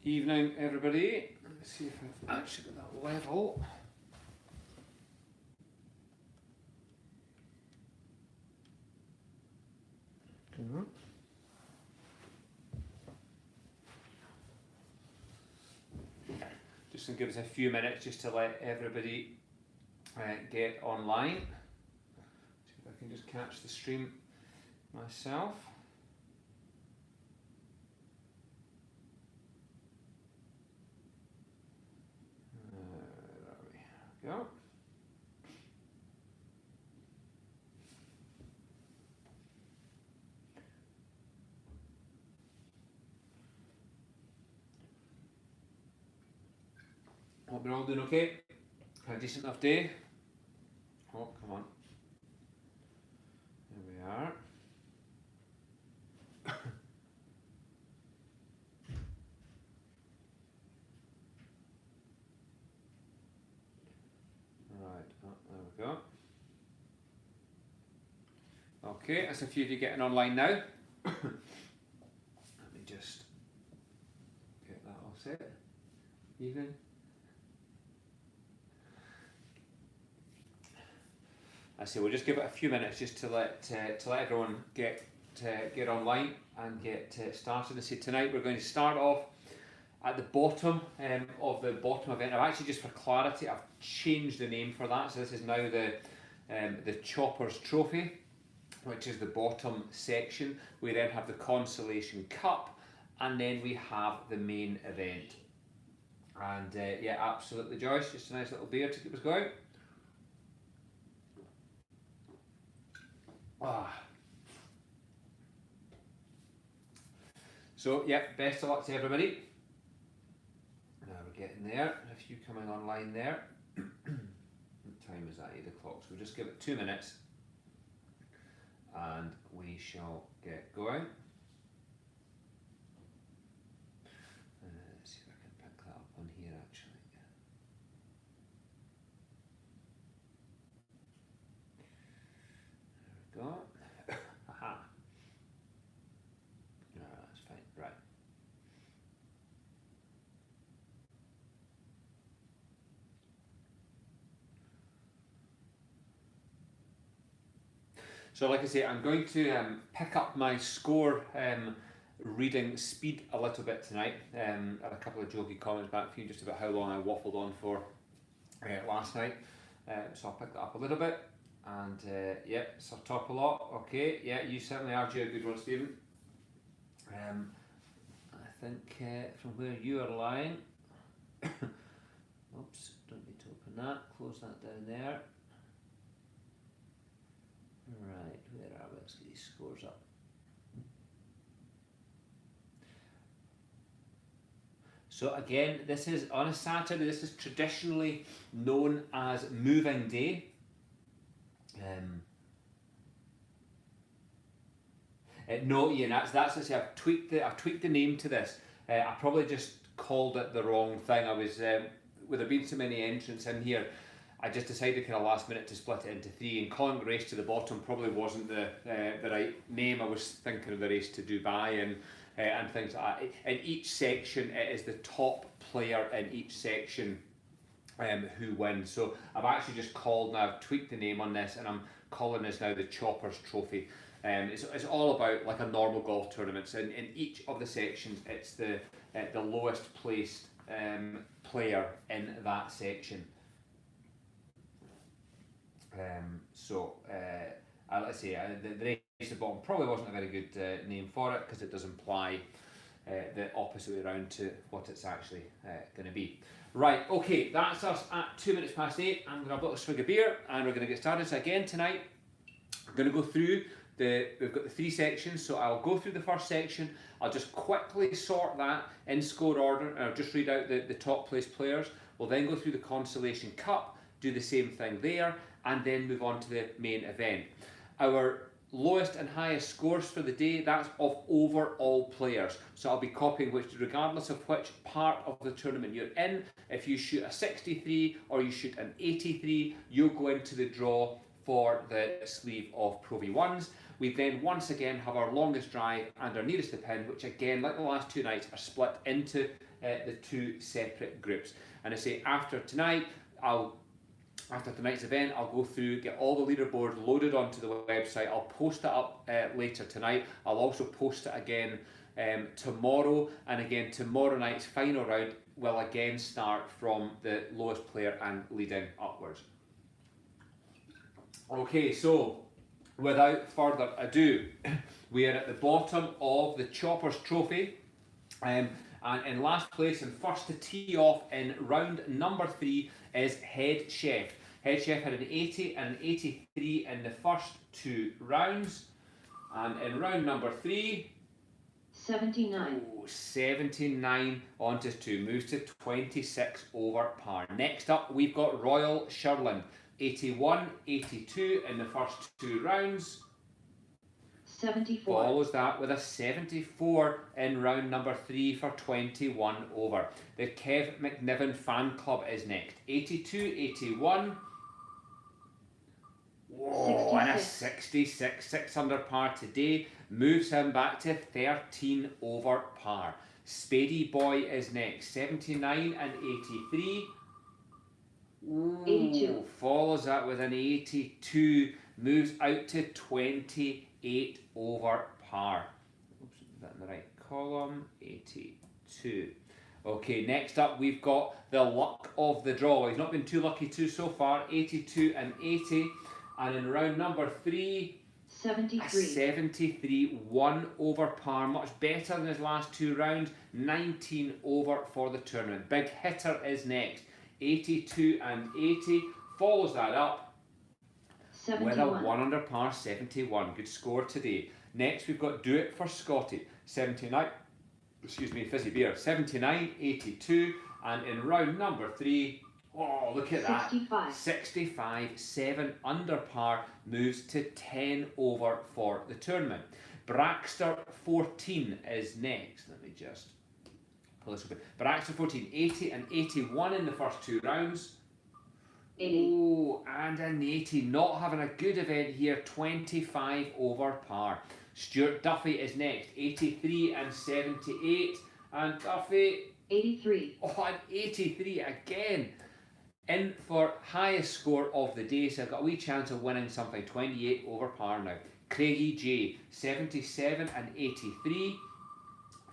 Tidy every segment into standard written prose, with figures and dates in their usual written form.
Evening, everybody. Let's see if I've actually got that level. Just going to give us a few minutes just to let everybody get online. See if I can just catch the stream myself. There we go. Hope we're all doing okay. Had a decent enough day. Oh, come on. There we are. Right, oh, there we go. Okay, that's a few of you getting online now. Let me just get that all set. Even. I say we'll just give it a few minutes just to let everyone get online and get started. I say tonight we're going to start off at the bottom of the bottom event. I've actually, just for clarity, I've changed the name for that. So this is now the Choppers Trophy, which is the bottom section. We then have the Consolation Cup, and then we have the main event. And yeah, absolutely, Joyce. Just a nice little beer to keep us going. So yeah, best of luck to everybody. Now we're getting there. A few coming online there. What time is that? 8 o'clock. So we'll just give it 2 minutes and we shall get going. Let's see if I can pick that up on here actually. There we go. Aha. No, that's fine. Right. So like I say, I'm going to pick up my score reading speed a little bit tonight. I had a couple of jokey comments back for you just about how long I waffled on for last night. So I'll pick that up a little bit. And yeah, Sir Top a lot. Okay, yeah, you certainly are due a good one, Stephen. I think from where you are lying, oops, don't need to open that, close that down there. Right, where are we? Let's get these scores up. So again, this is on a Saturday. This is traditionally known as Moving Day. No, Ian, that's to say I've tweaked the name to this. I probably just called it the wrong thing. I was with there being so many entrants in here, I just decided kind of last minute to split it into 3, and calling Race to the Bottom probably wasn't the right name. I was thinking of the Race to Dubai and things like that. In each section, it is the top player in each section who wins. So I've actually just called now, I've tweaked the name on this, and I'm calling this now the Choppers Trophy. It's all about like a normal golf tournament. So in each of the sections, it's the lowest placed player in that section. Let's say the race to the bottom probably wasn't a very good name for it, because it does imply the opposite way around to what it's actually going to be. Right, okay, that's us at 2 minutes past 8. I'm going to have a little swig of beer and we're going to get started. So again tonight, we're going to go through we've got the 3 sections, so I'll go through the first section. I'll just quickly sort that in score order, and I'll just read out the top placed players. We'll then go through the Consolation Cup, do the same thing there, and then move on to the main event. Our lowest and highest scores for the day, that's of overall players. So I'll be copying which, regardless of which part of the tournament you're in. If you shoot a 63 or you shoot an 83, you'll go into the draw for the sleeve of Pro V1s. We then once again have our longest drive and our nearest to pin, which again, like the last two nights, are split into the two separate groups. And I say after tonight's event, I'll go through, get all the leaderboard loaded onto the website. I'll post it up later tonight. I'll also post it again tomorrow, and again tomorrow night's final round will again start from the lowest player and leading upwards. Okay, so without further ado, we are at the bottom of the Choppers Trophy, and in last place and first to tee off in round number 3 is Head Chef. Head Chef had an 80 and an 83 in the first two rounds, and in round number 3, 79. 79 onto 2, moves to 26 over par. Next up, we've got Royal Shirland, 81, 82 in the first two rounds. 74. Follows that with a 74 in round number 3 for 21 over. The Kev McNiven Fan Club is next, 82, 81. Whoa, 66. and a 66, 6 under par today, moves him back to 13 over par. Spady Boy is next, 79 and 83. Ooh, 82. follows that with an 82, moves out to 28 over par. Oops, is that in the right column? 82. Okay, next up we've got the luck of the draw. He's not been too lucky too so far, 82 and 80. And in round number 3, 73. 73, 1 over par, much better than his last two rounds, 19 over for the tournament. Big Hitter is next, 82 and 80, follows that up 71. with a 1 under par, 71. Good score today. Next we've got Do It for Scotty, 79, fizzy beer, 79, 82, and in round number 3, oh, look at 65. that. 65, 7 under par, moves to 10 over for the tournament. Braxter 14 is next. Let me just pull this open. Braxter 14, 80 and 81 in the first two rounds. 80. Oh, and an 80. Not having a good event here, 25 over par. Stuart Duffy is next, 83 and 78. And Duffy, 83. oh, an 83 again. In for highest score of the day, so I've got a wee chance of winning something, 28 over par now. Craigie J, 77 and 83,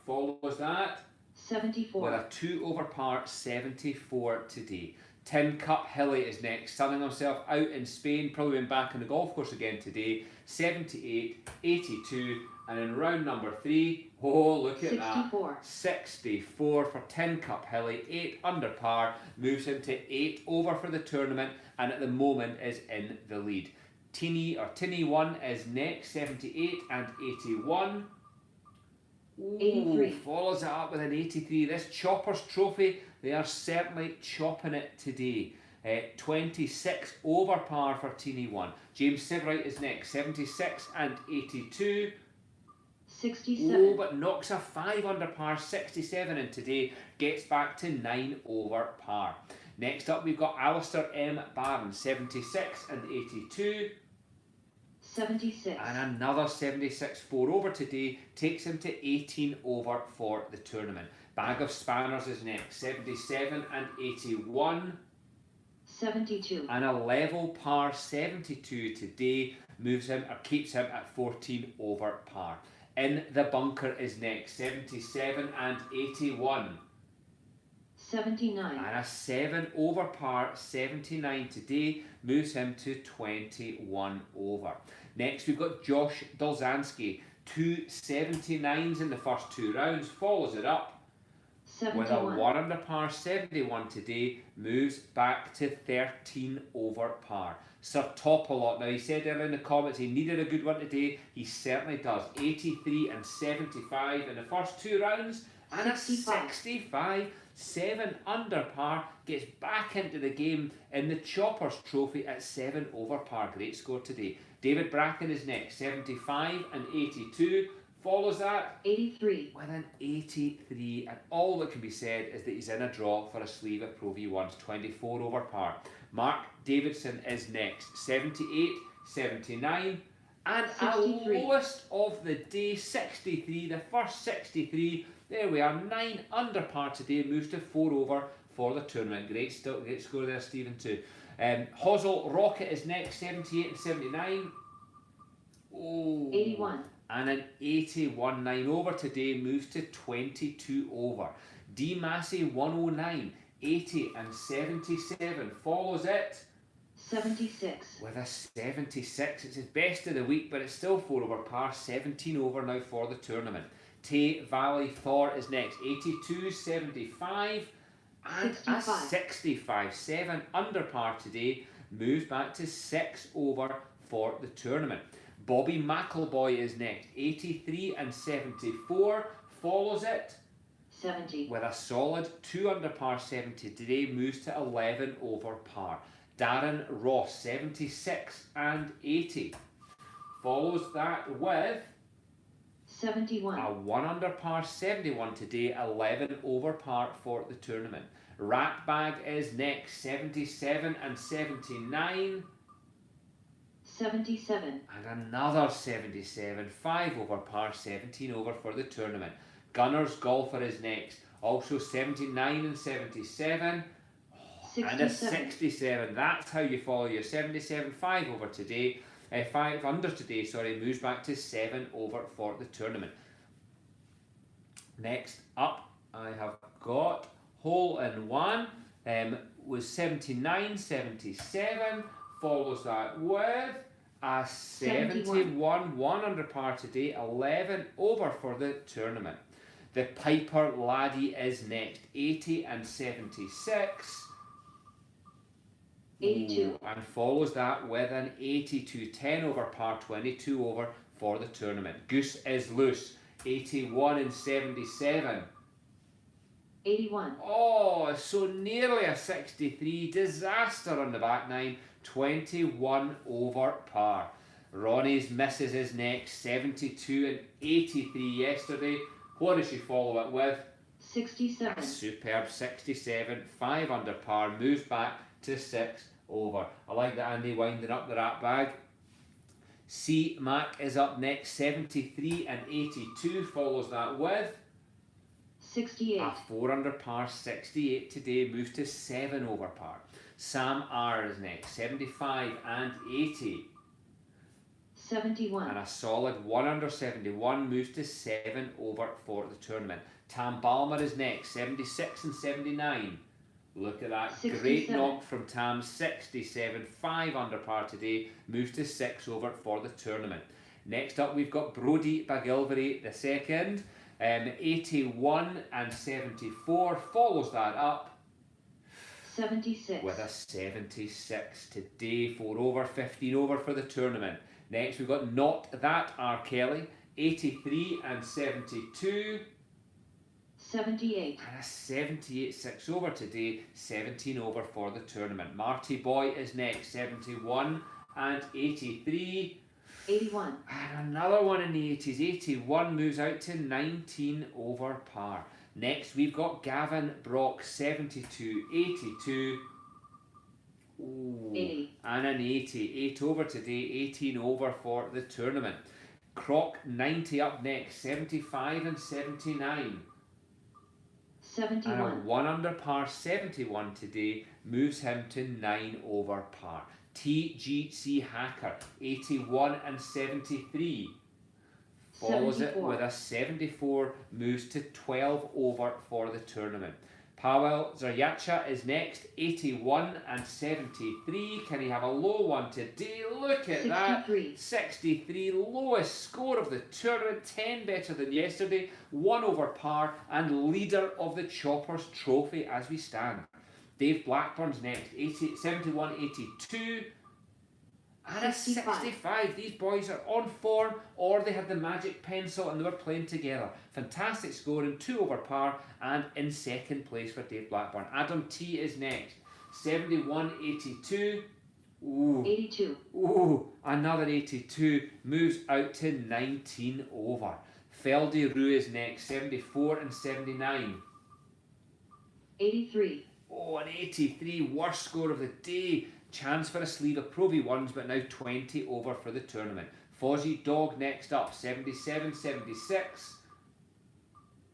follows that 74. with a 2 over par, 74 today. Tin Cup Hilly is next, sunning himself out in Spain, probably been back on the golf course again today, 78, 82, and in round number 3, oh, look at 64. that. 64 for Tin Cup Hilly, 8 under par, moves him to 8 over for the tournament, and at the moment is in the lead. Tinny 1 is next, 78 and 81. Ooh, 83. follows it up with an 83. This Choppers Trophy, they are certainly chopping it today. 26 over par for Teeny 1. James Severite is next, 76 and 82. 67. Oh, but knocks a 5 under par, 67, and today gets back to 9 over par. Next up, we've got Alistair M. Barron, 76 and 82. 76. And another 76, 4 over today, takes him to 18 over for the tournament. Bag of Spanners is next, 77 and 81. 72. And a level par, 72 today, moves him or keeps him at 14 over par. In the Bunker is next, 77 and 81. 79. And a 7 over par, 79 today, moves him to 21 over. Next we've got Josh Dolzanski, 2 79s in the first two rounds, follows it up 71. with a 1 under par, 71 today, moves back to 13 over par. Sir Topalot, now he said earlier in the comments he needed a good one today, he certainly does. 83 and 75 in the first two rounds, and 65. a 65, 7 under par, gets back into the game in the Choppers Trophy at 7 over par. Great score today. David Bracken is next, 75 and 82, follows that 83. with an 83, and all that can be said is that he's in a draw for a sleeve of Pro V1s, 24 over par. Mark Davidson is next, 78, 79, And 63. a lowest of the day, 63, the first 63. There we are, 9 under par today, moves to 4 over for the tournament. Great score there, Stephen, too. Hosel Rocket is next, 78 and 79. Oh. 81. And an 81, 9 over today, moves to 22 over. D Massey 109, 80 and 77 follows it 76. with a 76. It's his best of the week, but it's still 4 over par, 17 over now for the tournament. Tay Valley Thor is next, 82, 75 and 65. a 65. 7 under par today, moves back to 6 over for the tournament. Bobby McElboy is next, 83 and 74, follows it 70. with a solid 2 under par 70 today, moves to 11 over par. Darren Ross, 76 and 80, follows that with 71. a 1 under par 71 today, 11 over par for the tournament. Ratbag is next, 77 and 79. 77. And another 77, 5 over par, 17 over for the tournament. Gunners Golfer is next, also 79 and 77. And a 67. That's how you follow your 77, 5 over today. 5 under today, sorry, moves back to 7 over for the tournament. Next up, I have got Hole in One. Was 79, 77. Follows that with a 71, 1 under par today, 11 over for the tournament. The Piper Laddie is next, 80 and 76. 82. Ooh, and follows that with an 82, 10 over par, 22 over for the tournament. Goose is loose, 81 and 77. 81. Oh, so nearly a 63. Disaster on the back nine, 21 over par. Ronnie's misses is next, 72 and 83 yesterday. What does she follow it with? 67. A superb 67, 5 under par, moves back to 6 over. I like that Andy winding up the rat bag. C Mac is up next, 73 and 82, follows that with 68. a 4 under par, 68 today, moves to 7 over par. Sam R is next, 75 and 80. 71. And a solid 1 under 71, moves to 7 over for the tournament. Tam Balmer is next, 76 and 79. Look at that, 67. great knock from Tam, 67, 5 under par today, moves to 6 over for the tournament. Next up we've got Brody Bagilvery the second, 81 and 74, follows that up 76. with a 76 today, 4 over, 15 over for the tournament. Next we've got Not That R. Kelly, 83 and 72. 78. And a 78, 6 over today, 17 over for the tournament. Marty Boy is next, 71 and 83. 81. And another one in the 80s, 81, moves out to 19 over par. Next we've got Gavin Brock, 72, 82. Ooh, 80. and an 80, 8 over today, 18 over for the tournament. Croc 90 up next, 75 and 79. 71. And a 1 under par 71 today, moves him to 9 over par. TGC Hacker 81 and 73. Follows 74. it with a 74, moves to 12 over for the tournament. Pavel Zaryacha is next, 81 and 73. Can he have a low one today? Look at 63. that. 63, lowest score of the tournament, 10 better than yesterday, 1 over par, and leader of the Choppers Trophy as we stand. Dave Blackburn's next, 71, 82. And a 65. These boys are on form, or they had the magic pencil and they were playing together. Fantastic scoring, 2 over par, and in second place for Dave Blackburn. Adam T is next, 71, 82. Ooh. 82. Ooh, another 82, moves out to 19 over. Feldy Rue is next, 74 and 79. 83. Oh, an 83, worst score of the day. Chance for a sleeve of Pro V1s, but now 20 over for the tournament. Fozzie Dog next up, 77, 76.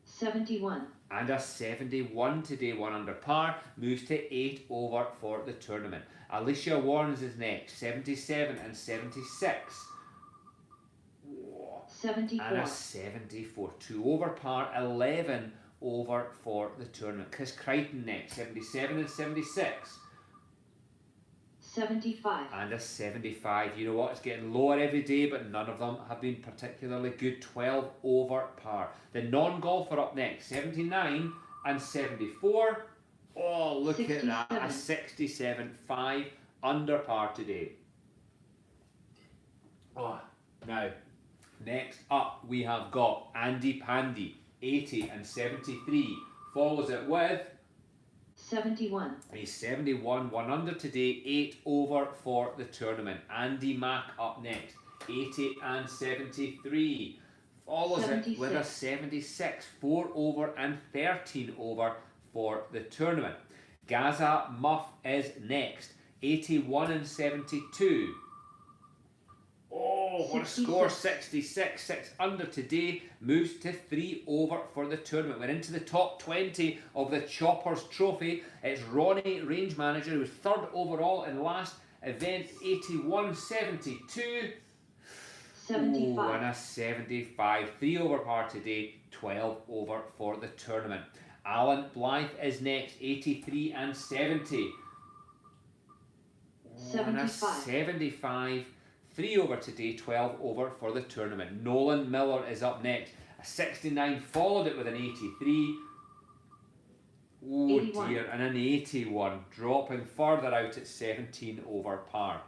71. And a 71 today, 1 under par, moves to 8 over for the tournament. Alicia Warnes is next, 77 and 76. 74. And a 74, 2 over par, 11 over for the tournament. Chris Crichton next, 77 and 76. 75. And a 75. You know what? It's getting lower every day, but none of them have been particularly good. 12 over par. The non-golfer up next, 79 and 74. Oh, look at that. A 67. 5 under par today. Oh, now, next up we have got Andy Pandy, 80 and 73. Follows it with 71. He's 71, 1 under today, 8 over for the tournament. Andy Mack up next, 80 and 73. Follows it with a 76, 4 over and 13 over for the tournament. Gaza Muff is next, 81 and 72. Oh, what a score, 66, 6 under today, moves to 3 over for the tournament. We're into the top 20 of the Choppers Trophy. It's Ronnie, range manager, who was 3rd overall in last event, 81, 72. 75. Oh, and a 75, 3 over par today, 12 over for the tournament. Alan Blythe is next, 83 and 70. Oh, and a 75. 3 over today, 12 over for the tournament. Nolan Miller is up next. A 69, followed it with an 83. Oh 81. dear, and an 81, dropping further out at 17 over par.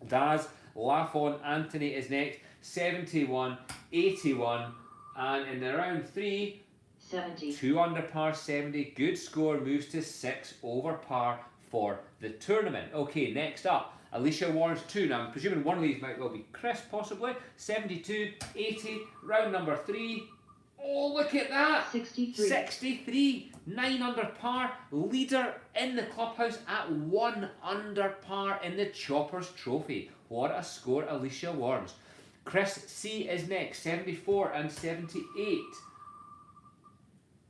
Daz Lafon Anthony is next, 71, 81, and in the round 3, 70. 2 under par, 70. Good score, moves to 6 over par for the tournament. Okay, next up, Alicia Warnes 2. Now, I'm presuming one of these might well be Chris, possibly. 72, 80, round number 3. Oh, look at that! 63. 63, 9 under par, leader in the clubhouse at 1 under par in the Choppers Trophy. What a score, Alicia Warnes. Chris C is next, 74 and 78.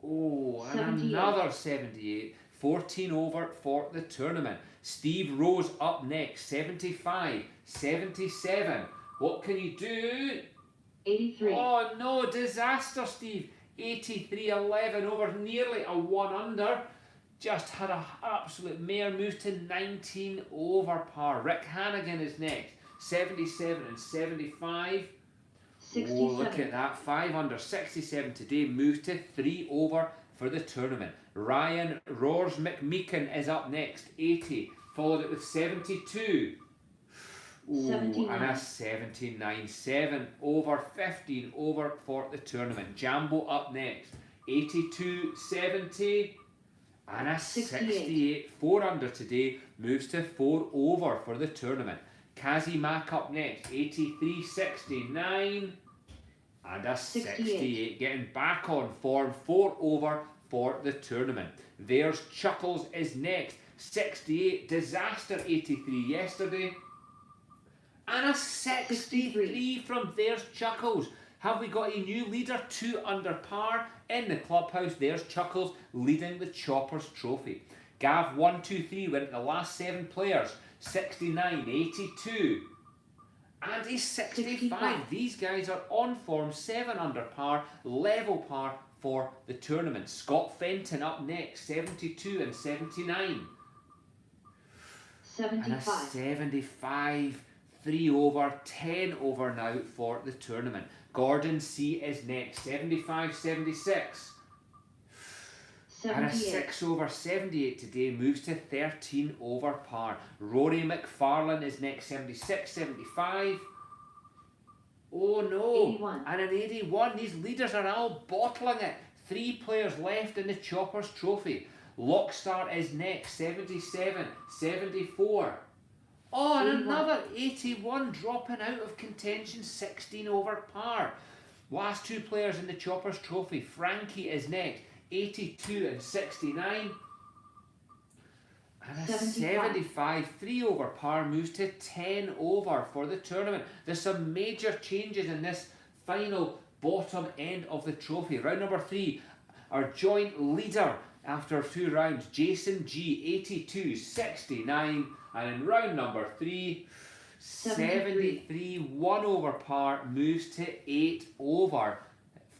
Oh, and 78. another 78. 14 over for the tournament. Steve Rose up next, 75, 77. What can you do? 83. Oh no, disaster, Steve. 83, 11 over, nearly a 1 under. Just had an absolute mare, moves to 19 over par. Rick Hannigan is next, 77 and 75. 67. Oh, look at that, 5 under, 67 today, moves to 3 over for the tournament. Ryan Roars McMeekin is up next, 80, followed it with 72. Ooh, 79. and a 79, 7 over, 15 over for the tournament. Jambo up next, 82, 70, and a 68, 4 under today, moves to 4 over for the tournament. Kazi Mack up next, 83, 69, and a 68, getting back on form, 4 over for the tournament. There's Chuckles is next, 68, disaster 83 yesterday, and a 63 from There's Chuckles. Have we got a new leader, 2 under par in the clubhouse? There's Chuckles leading the Choppers Trophy. Gav 1, 2, 3 went at the last 7 players, 69, 82, and a 65. These guys are on form, 7 under par, level par for the tournament. Scott Fenton up next, 72 and 79. 75. And a 75, 3 over, 10 over now for the tournament. Gordon C is next, 75, 76. 78. And a 6 over, 78 today, moves to 13 over par. Rory McFarlane is next, 76, 75. Oh no, 81. and an 81. These leaders are all bottling it. 3 players left in the Choppers Trophy. Lockstar is next, 77, 74. Oh, and 81. another 81 dropping out of contention, 16 over par. Last 2 players in the Choppers Trophy. Frankie is next, 82 and 69. And a 75. 75, 3 over par moves to 10 over for the tournament. There's some major changes in this final bottom end of the trophy. Round number 3, our joint leader after 2 rounds, Jason G, 82, 69. And in round number 3, 73, 1 over par moves to 8 over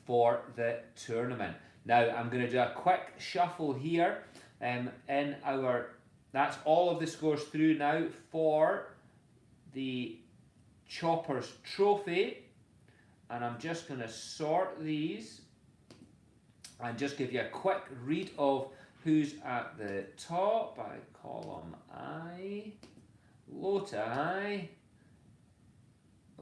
for the tournament. Now I'm going to do a quick shuffle here in our, that's all of the scores through now for the Choppers Trophy, and I'm just going to sort these and just give you a quick read of who's at the top by column I, low to high.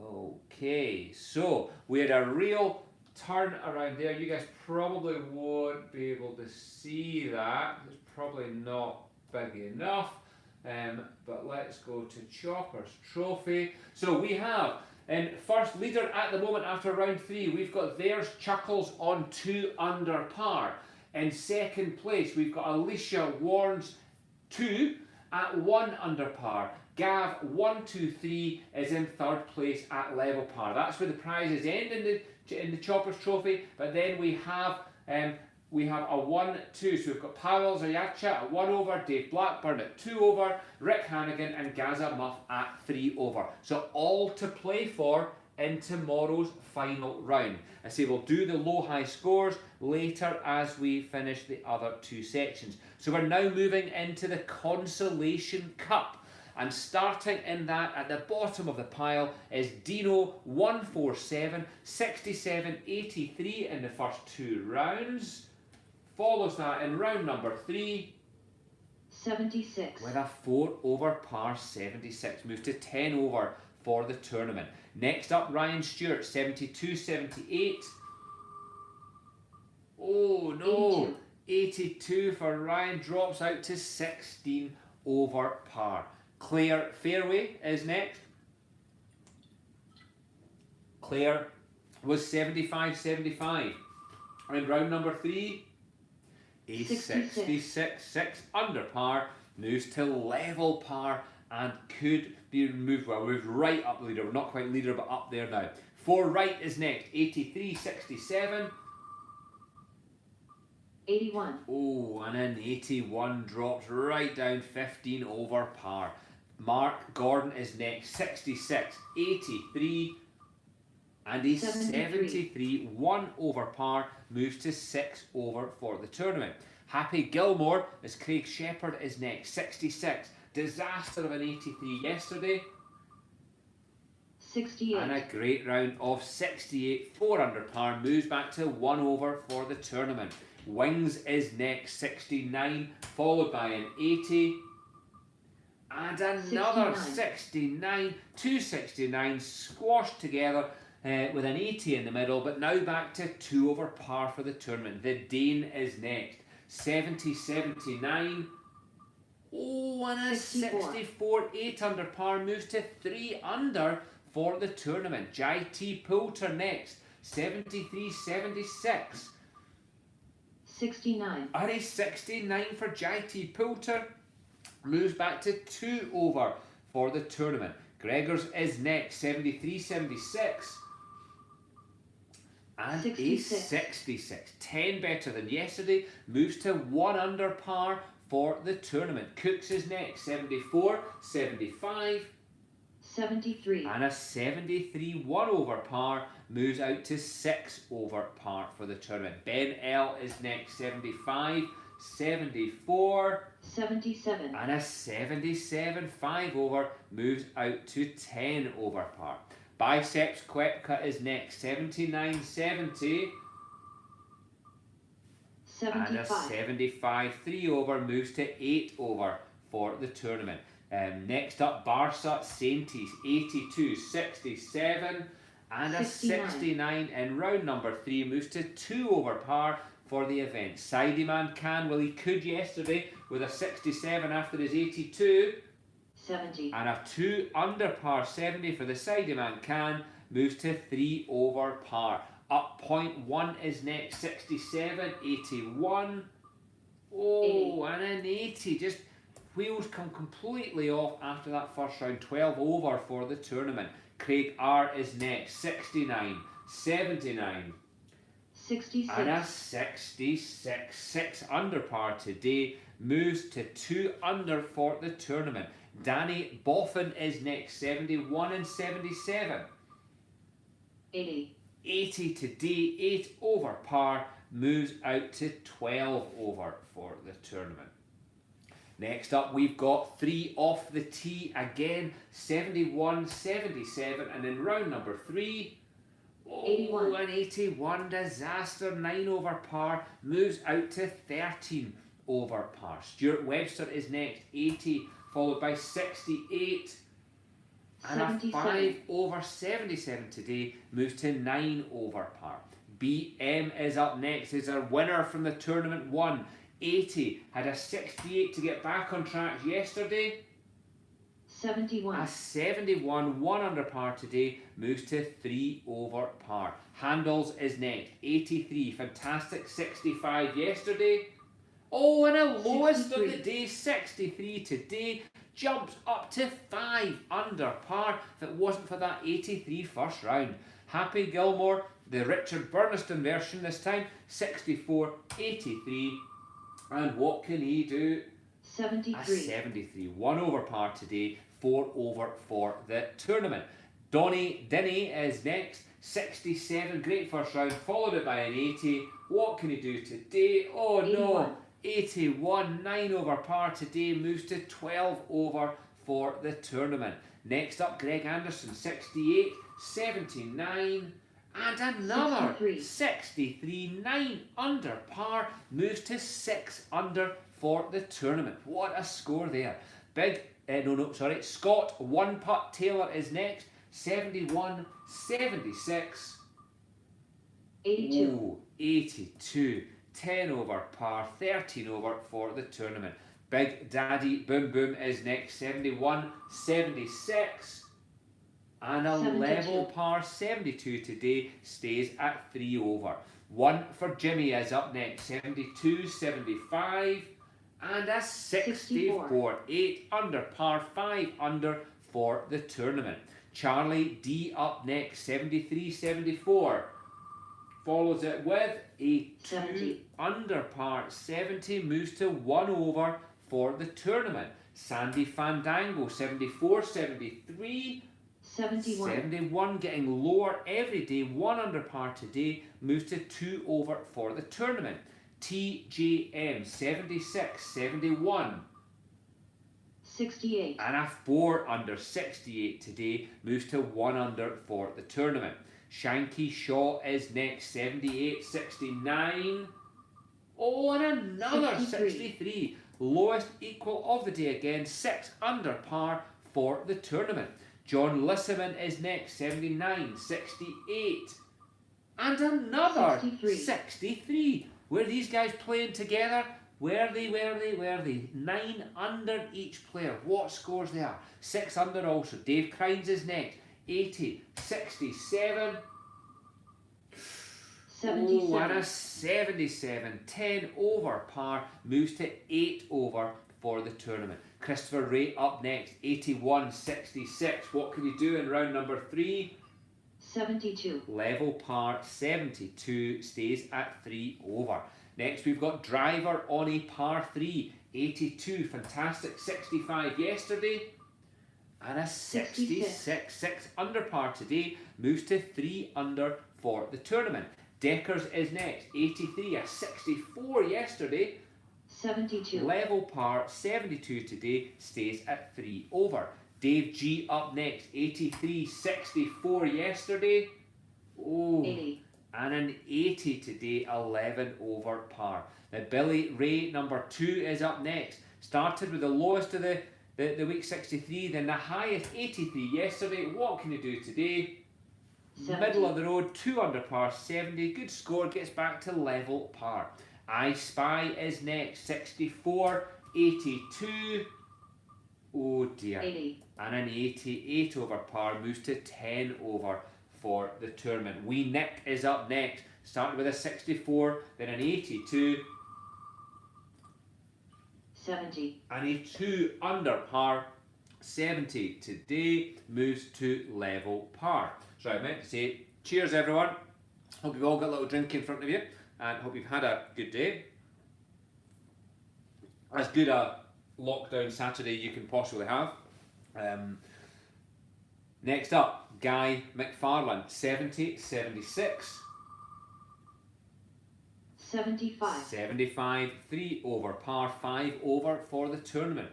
Okay, so we had a real turn around there. You guys probably won't be able to see that. It's probably not big enough. But let's go to Choppers Trophy. So we have first leader at the moment after round 3. We've got There's Chuckles on 2 under par. In second place, we've got Alicia Warnes 2 at 1 under par. Gav 1, 2, 3 is in third place at level par. That's where the prizes end in the Choppers Trophy. But then we have a 1, 2. So we've got Pavel Zayacha at 1 over, Dave Blackburn at 2 over, Rick Hannigan and Gaza Muff at 3 over. So all to play for in tomorrow's final round. I say we'll do the low-high scores later as we finish the other 2 sections. So we're now moving into the Consolation Cup. And starting in that, at the bottom of the pile, is Dino 147, 67, 83 in the first 2 rounds. Follows that in round number 3. 76. With a 4 over par 76. Moves to 10 over for the tournament. Next up, Ryan Stewart, 72, 78. Oh no! 82 for Ryan, drops out to 16 over par. Claire Fairway is next. Claire was 75, 75. In round number 3, a 66, 6 under par, moves to level par and could be moved, well, moved right up the leader. We're not quite leader, but up there now. 4 right is next, 83, 67. 81. Oh, and then 81 drops right down 15 over par. Mark Gordon is next, 66, 83, and a 73, 1 over par, moves to 6 over for the tournament. Happy Gilmore, as Craig Shepherd is next, 66, disaster of an 83 yesterday. 68. And a great round of 68, 4 under par, moves back to 1 over for the tournament. Wings is next, 69, followed by an 80. And another 69, 269 squashed together with an 80 in the middle, but now back to 2 over par for the tournament. The Dane is next, 70, 79. Oh, and a 64, 8 under par, moves to 3 under for the tournament. Jai T. Poulter next, 73, 76. 69. And a 69 for Jai T. Poulter, moves back to 2 over for the tournament. Gregors is next, 73, 76. And 66. a 66, 10 better than yesterday, moves to 1 under par for the tournament. Cooks is next, 74, 75. 73. And a 73, 1 over par, moves out to 6 over par for the tournament. Ben L is next, 75, 74. 77. And a 77, 5 over, moves out to 10 over par. Biceps Koepka is next, 79, 70. 75. And a 75, 3 over, moves to 8 over for the tournament. Next up, Barça Saintis, 82, 67. And a 69 in round number 3, moves to 2 over par for the event. Sideman Khan, well, he could yesterday with a 67 after his 82. 70. And a 2 under par 70 for the Sideman Khan, moves to 3 over par. Up point 1 is next, 67, 81. Oh, 80. and an 80, just Wheels come completely off after that first round. 12 over for the tournament. Craig R is next. 69, 79. 66. And a 66. 6 under par today. Moves to 2 under for the tournament. Danny Boffin is next. 71 and 77. 80. 80 today. 8 over par. Moves out to 12 over for the tournament. Next up, we've got 3 off the tee again. 71, 77. And in round number 3, 81. an 81 disaster. 9 over par. Moves out to 13 over par. Stuart Webster is next. 80, followed by 68. And a 77. 5 over 77 today. Moves to 9 over par. BM is up next. Is our winner from the tournament. 80. Had a 68 to get back on track yesterday. 71. A 71, 1 under par today. Moves to 3 over par. Handles is next. 83. Fantastic 65 yesterday. Oh, and a lowest of the 63. day. 63 today. Jumps up to 5 under par if it wasn't for that 83 first round. Happy Gilmore, the Richard Burniston version this time. 64, 83. And what can he do? 73. A 73. 1 over par today. 4 over for the tournament. Donny Dinny is next. 67. Great first round. Followed it by an 80. What can he do today? Oh 81. no. 81. 9 over par today. Moves to 12 over for the tournament. Next up, Greg Anderson. 68. 79. And another 63, 9 under par, moves to 6 under for the tournament. What a score there. Scott One Putt Taylor is next. 71, 76. 82. Ooh, 82. 10 over par, 13 over for the tournament. Big Daddy Boom Boom is next. 71, 76. And a 72. level par 72 today, stays at 3 over. 1 for Jimmy is up next. 72, 75. And a 64. 8 under par, 5 under for the tournament. Charlie D up next. 73, 74. Follows it with a 2 70. under par, 70. Moves to 1 over for the tournament. Sandy Fandango. 74, 73. 71. 71, getting lower every day. 1 under par today. Moves to 2 over for the tournament. TJM. 76, 71. 68. And a 4 under, 68 today. Moves to 1 under for the tournament. Shanky Shaw is next. 78, 69. Oh, and another 63. 63. Lowest equal of the day again. 6 under par for the tournament. John Lissaman is next. 79, 68. And another 63. Were these guys playing together? Were they? 9 under each player. What scores they are? 6 under also. Dave Crines is next. 80, 67. 77. Oh, and a 77. 10 over par. Moves to 8 over for the tournament. Christopher Ray up next. 81, 66. What can you do in round number 3? 72. Level par 72, stays at 3 over. Next we've got Driver on a par 3. 82. Fantastic 65 yesterday. And a 66. 6 under par today. Moves to 3 under for the tournament. Deckers is next. 83. A 64 yesterday. 72. Level par 72 today, stays at 3 over. Dave G up next. 83. 64 yesterday. Oh, 80. and an 80 today. 11 over par. Now Billy Ray number 2 is up next. Started with the lowest of the week, 63, then the highest, 83 yesterday. What can you do today? 70. Middle of the road, 2 under par, 70. Good score, gets back to level par. I Spy is next. 64, 82. Oh dear. 80. And an 88 over par, moves to 10 over for the tournament. Wee Nick is up next. Started with a 64, then an 82. 70. And a 2 under par. 70 today moves to level par. So I meant to say cheers everyone. Hope you've all got a little drink in front of you and hope you've had a good day. As good a lockdown Saturday you can possibly have. Next up, Guy McFarlane, 70, 76. 75. 75, 3 over par, 5 over for the tournament.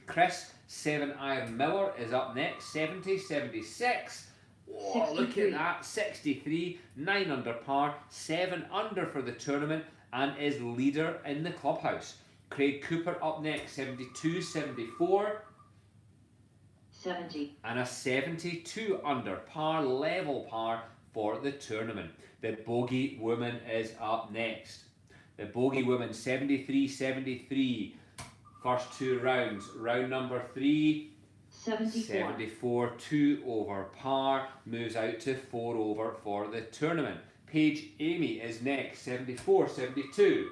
Chris 7 Iron Miller is up next, 70, 76. Whoa, look at 63. that, 63, 9 under par, 7 under for the tournament and is leader in the clubhouse. Craig Cooper up next, 72, 74. 70. And a 72 under par, level par for the tournament. The Bogey Woman is up next. The Bogey Woman, 73, 73. First 2 rounds. Round number 3, 74. 74, 2 over par, moves out to 4 over for the tournament. Paige Amy is next, 74, 72.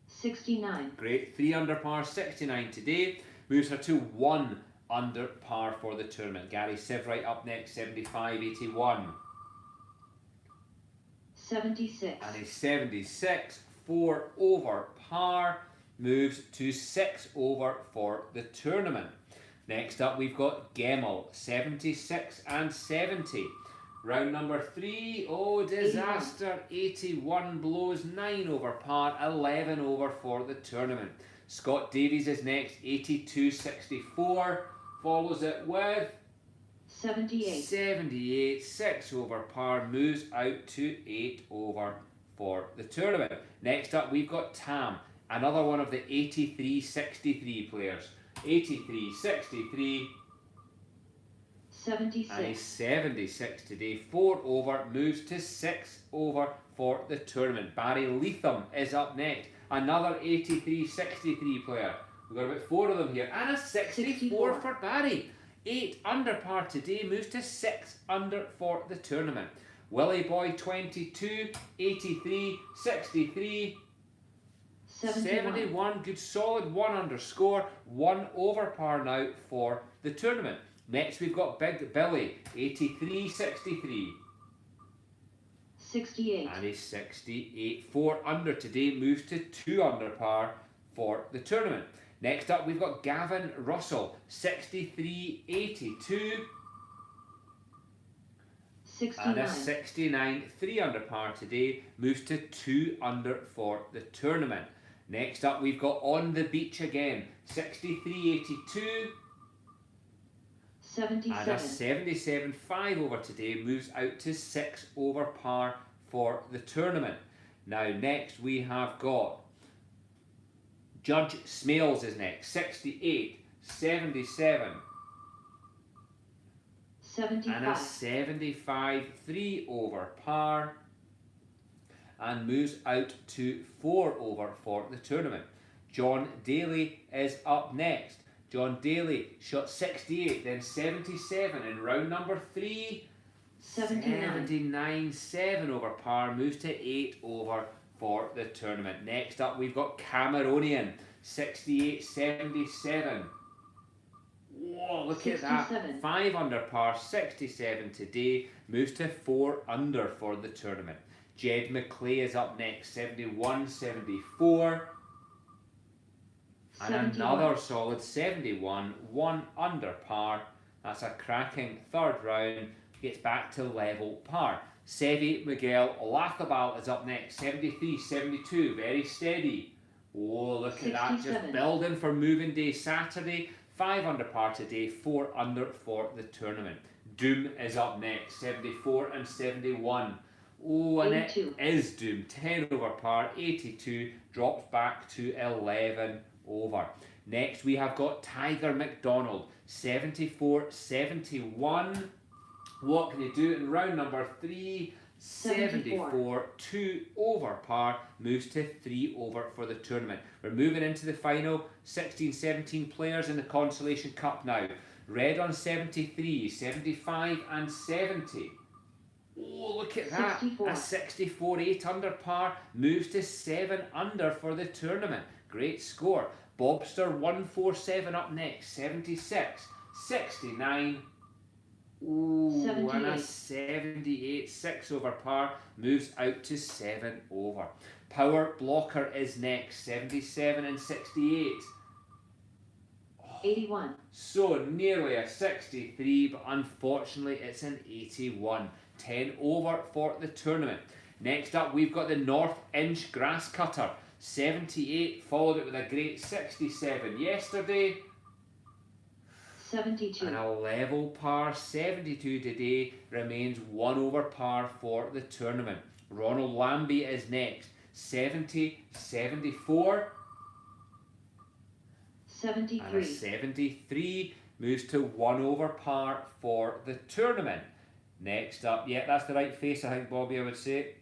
69. Great, 3 under par, 69 today, moves her to 1 under par for the tournament. Gary Sivright up next, 75, 81. 76. And a 76, 4 over par, moves to 6 over for the tournament. Next up we've got Gemmell, 76 and 70. Round number 3, oh disaster, 81 blows, 9 over par, 11 over for the tournament. Scott Davies is next, 82, 64, follows it with 78. 78, 6 over par, moves out to 8 over for the tournament. Next up we've got Tam, another one of the 83-63 players. 83-63 76. and a 76 today, 4 over, moves to 6 over for the tournament. Barry Leatham is up next, another 83-63 player. We've got about 4 of them here, and a 64 for Barry. 8 under par today, moves to 6 under for the tournament. Willie Boy 22, 83, 63, 71, good solid 1 under score, 1 over par now for the tournament. Next we've got Big Billy, 83, 63. 68. And a 68, 4 under today, moves to 2 under par for the tournament. Next up we've got Gavin Russell, 63, 82. 69. And a 69, 3 under par today, moves to 2 under for the tournament. Next up we've got On the Beach again, 63, 82. 77. And a 77, 5 over today, moves out to 6 over par for the tournament. Now next we have got Judge Smales is next, 68, 77. 75. And a 75, 3 over par, and moves out to 4 over for the tournament. John Daly is up next. John Daly shot 68, then 77 in round number 3. 79, 7 over par, moves to 8 over for the tournament. Next up we've got Cameronian, 68, 77. Whoa, look 67. at that. 5 under par, 67 today, moves to 4 under for the tournament. Jed McClay is up next, 71, 74. And 71. another solid 71, 1 under par. That's a cracking third round, gets back to level par. Seve Miguel Olazabal is up next, 73, 72, very steady. Oh, look at that, just 67. building for moving day Saturday. 5 under par today, 4 under for the tournament. Doom is up next, 74 and 71. Oh, and 82. it is Doom, 10 over par, 82, drops back to 11 over. Next we have got Tiger McDonald, 74, 71. What can he do in round number 3? 74, 2 over par, moves to 3 over for the tournament. We're moving into the final, 16-17 players in the Consolation Cup now. Red on 73, 75 and 70. Oh, look at that. 64. A 64, 8 under par, moves to 7 under for the tournament. Great score. Bobster 147 up next. 76, 69. Ooh, and a 78. 78, 6 over par, moves out to 7 over. Power Blocker is next, 77 and 68. 81. So nearly a 63, but unfortunately it's an 81. 10 over for the tournament. Next up, we've got the North Inch Grass Cutter, 78, followed it with a great 67 yesterday. 72. And a level par, 72 today, remains 1 over par for the tournament. Ronald Lambie is next, 70, 74. 73. And a 73 moves to 1 over par for the tournament. Next up, yeah, that's the right face, I think, Bobby, I would say.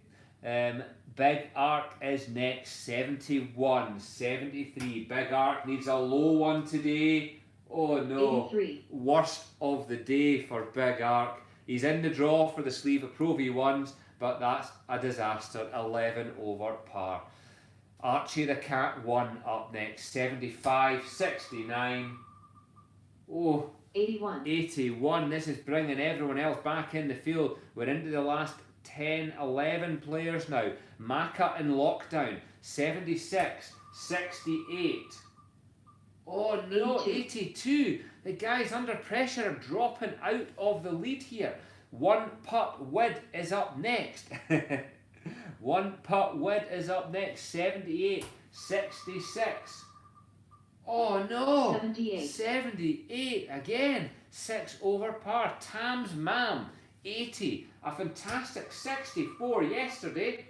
Big Arc is next, 71, 73. Big Arc needs a low one today. Oh no, 83. worst of the day for Big Arc. He's in the draw for the sleeve of Pro V1s, but that's a disaster, 11 over par. Archie the Cat 1 up next, 75, 69. Oh, 81. 81. This is bringing everyone else back in the field. We're into the last 10, 11 players now. Maka in lockdown, 76, 68. Oh no, 82. The guys under pressure are dropping out of the lead here. One Putt Wid is up next. One Putt Wid is up next, 78, 66. Oh no, 78. 78 again, 6 over par. Tams Mam, 80. A fantastic 64 yesterday.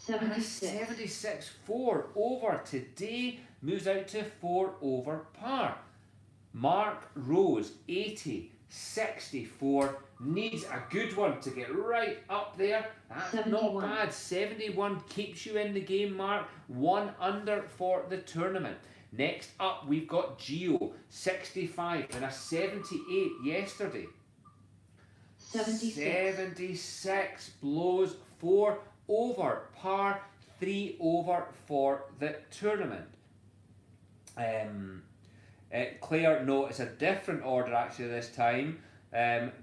And a 76. 76 4 over today, moves out to 4 over par. Mark Rose, 80, 64, needs a good one to get right up there. That's 71. not bad. 71 keeps you in the game, Mark. 1 under for the tournament. Next up, we've got Gio, 65, and a 78 yesterday. 76. 76 blows 4 over par, 3 over for the tournament. Claire, no, it's a different order actually this time.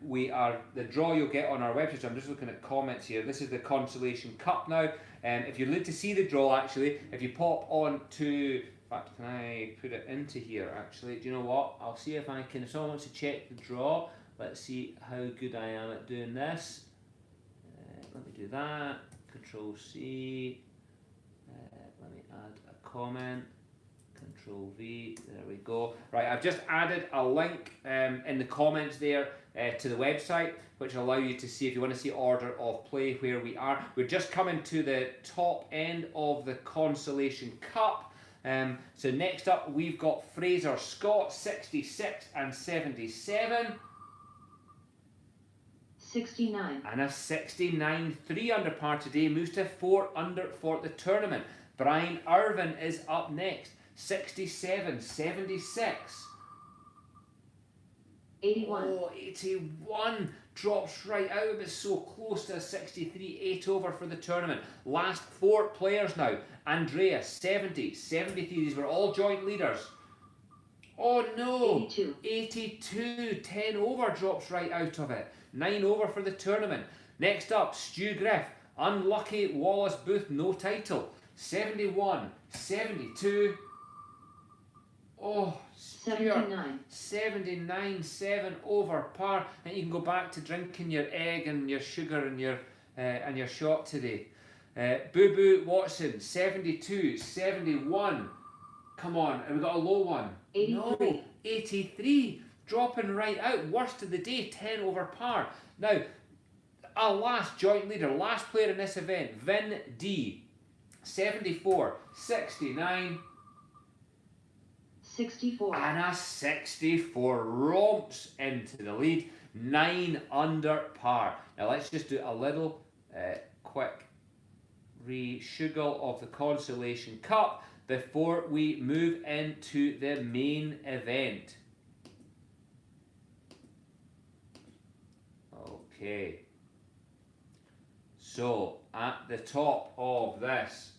We are the draw you'll get on our website. So I'm just looking at comments here. This is the Consolation Cup now. If you'd like to see the draw, actually, if you pop on to, in fact, can I put it into here? Actually, do you know what? I'll see if I can. If someone wants to check the draw, let's see how good I am at doing this. Let me do that. Control C. Let me add a comment. Control V, there we go. Right, I've just added a link in the comments there to the website, which will allow you to see, if you want to see order of play, where we are. We're just coming to the top end of the Consolation Cup. So next up, we've got Fraser Scott, 66 and 77. 69. And a 69, 3 under par today, moves to 4 under for the tournament. Brian Irvin is up next. 67, 76. 81. Oh, 81 drops right out, but so close to a 63, 8 over for the tournament. Last 4 players now. Andrea, 70, 73. These were all joint leaders. Oh no! 82. 82, 10 over drops right out of it. 9 over for the tournament. Next up, Stu Griff. Unlucky Wallace Booth, no title. 71, 72. Oh, Stuart, 79. 79, 7 over par. And you can go back to drinking your egg and your sugar and your shot today. Boo Boo Watson, 72, 71. Come on, and we got a low one. 83. No, 83. Dropping right out. Worst of the day, 10 over par. Now, our last joint leader, last player in this event, Vin D, 74, 69. 64. And a 64 romps into the lead, 9 under par. Now let's just do a little quick re-shugle of the Consolation Cup before we move into the main event. Okay. So at the top of this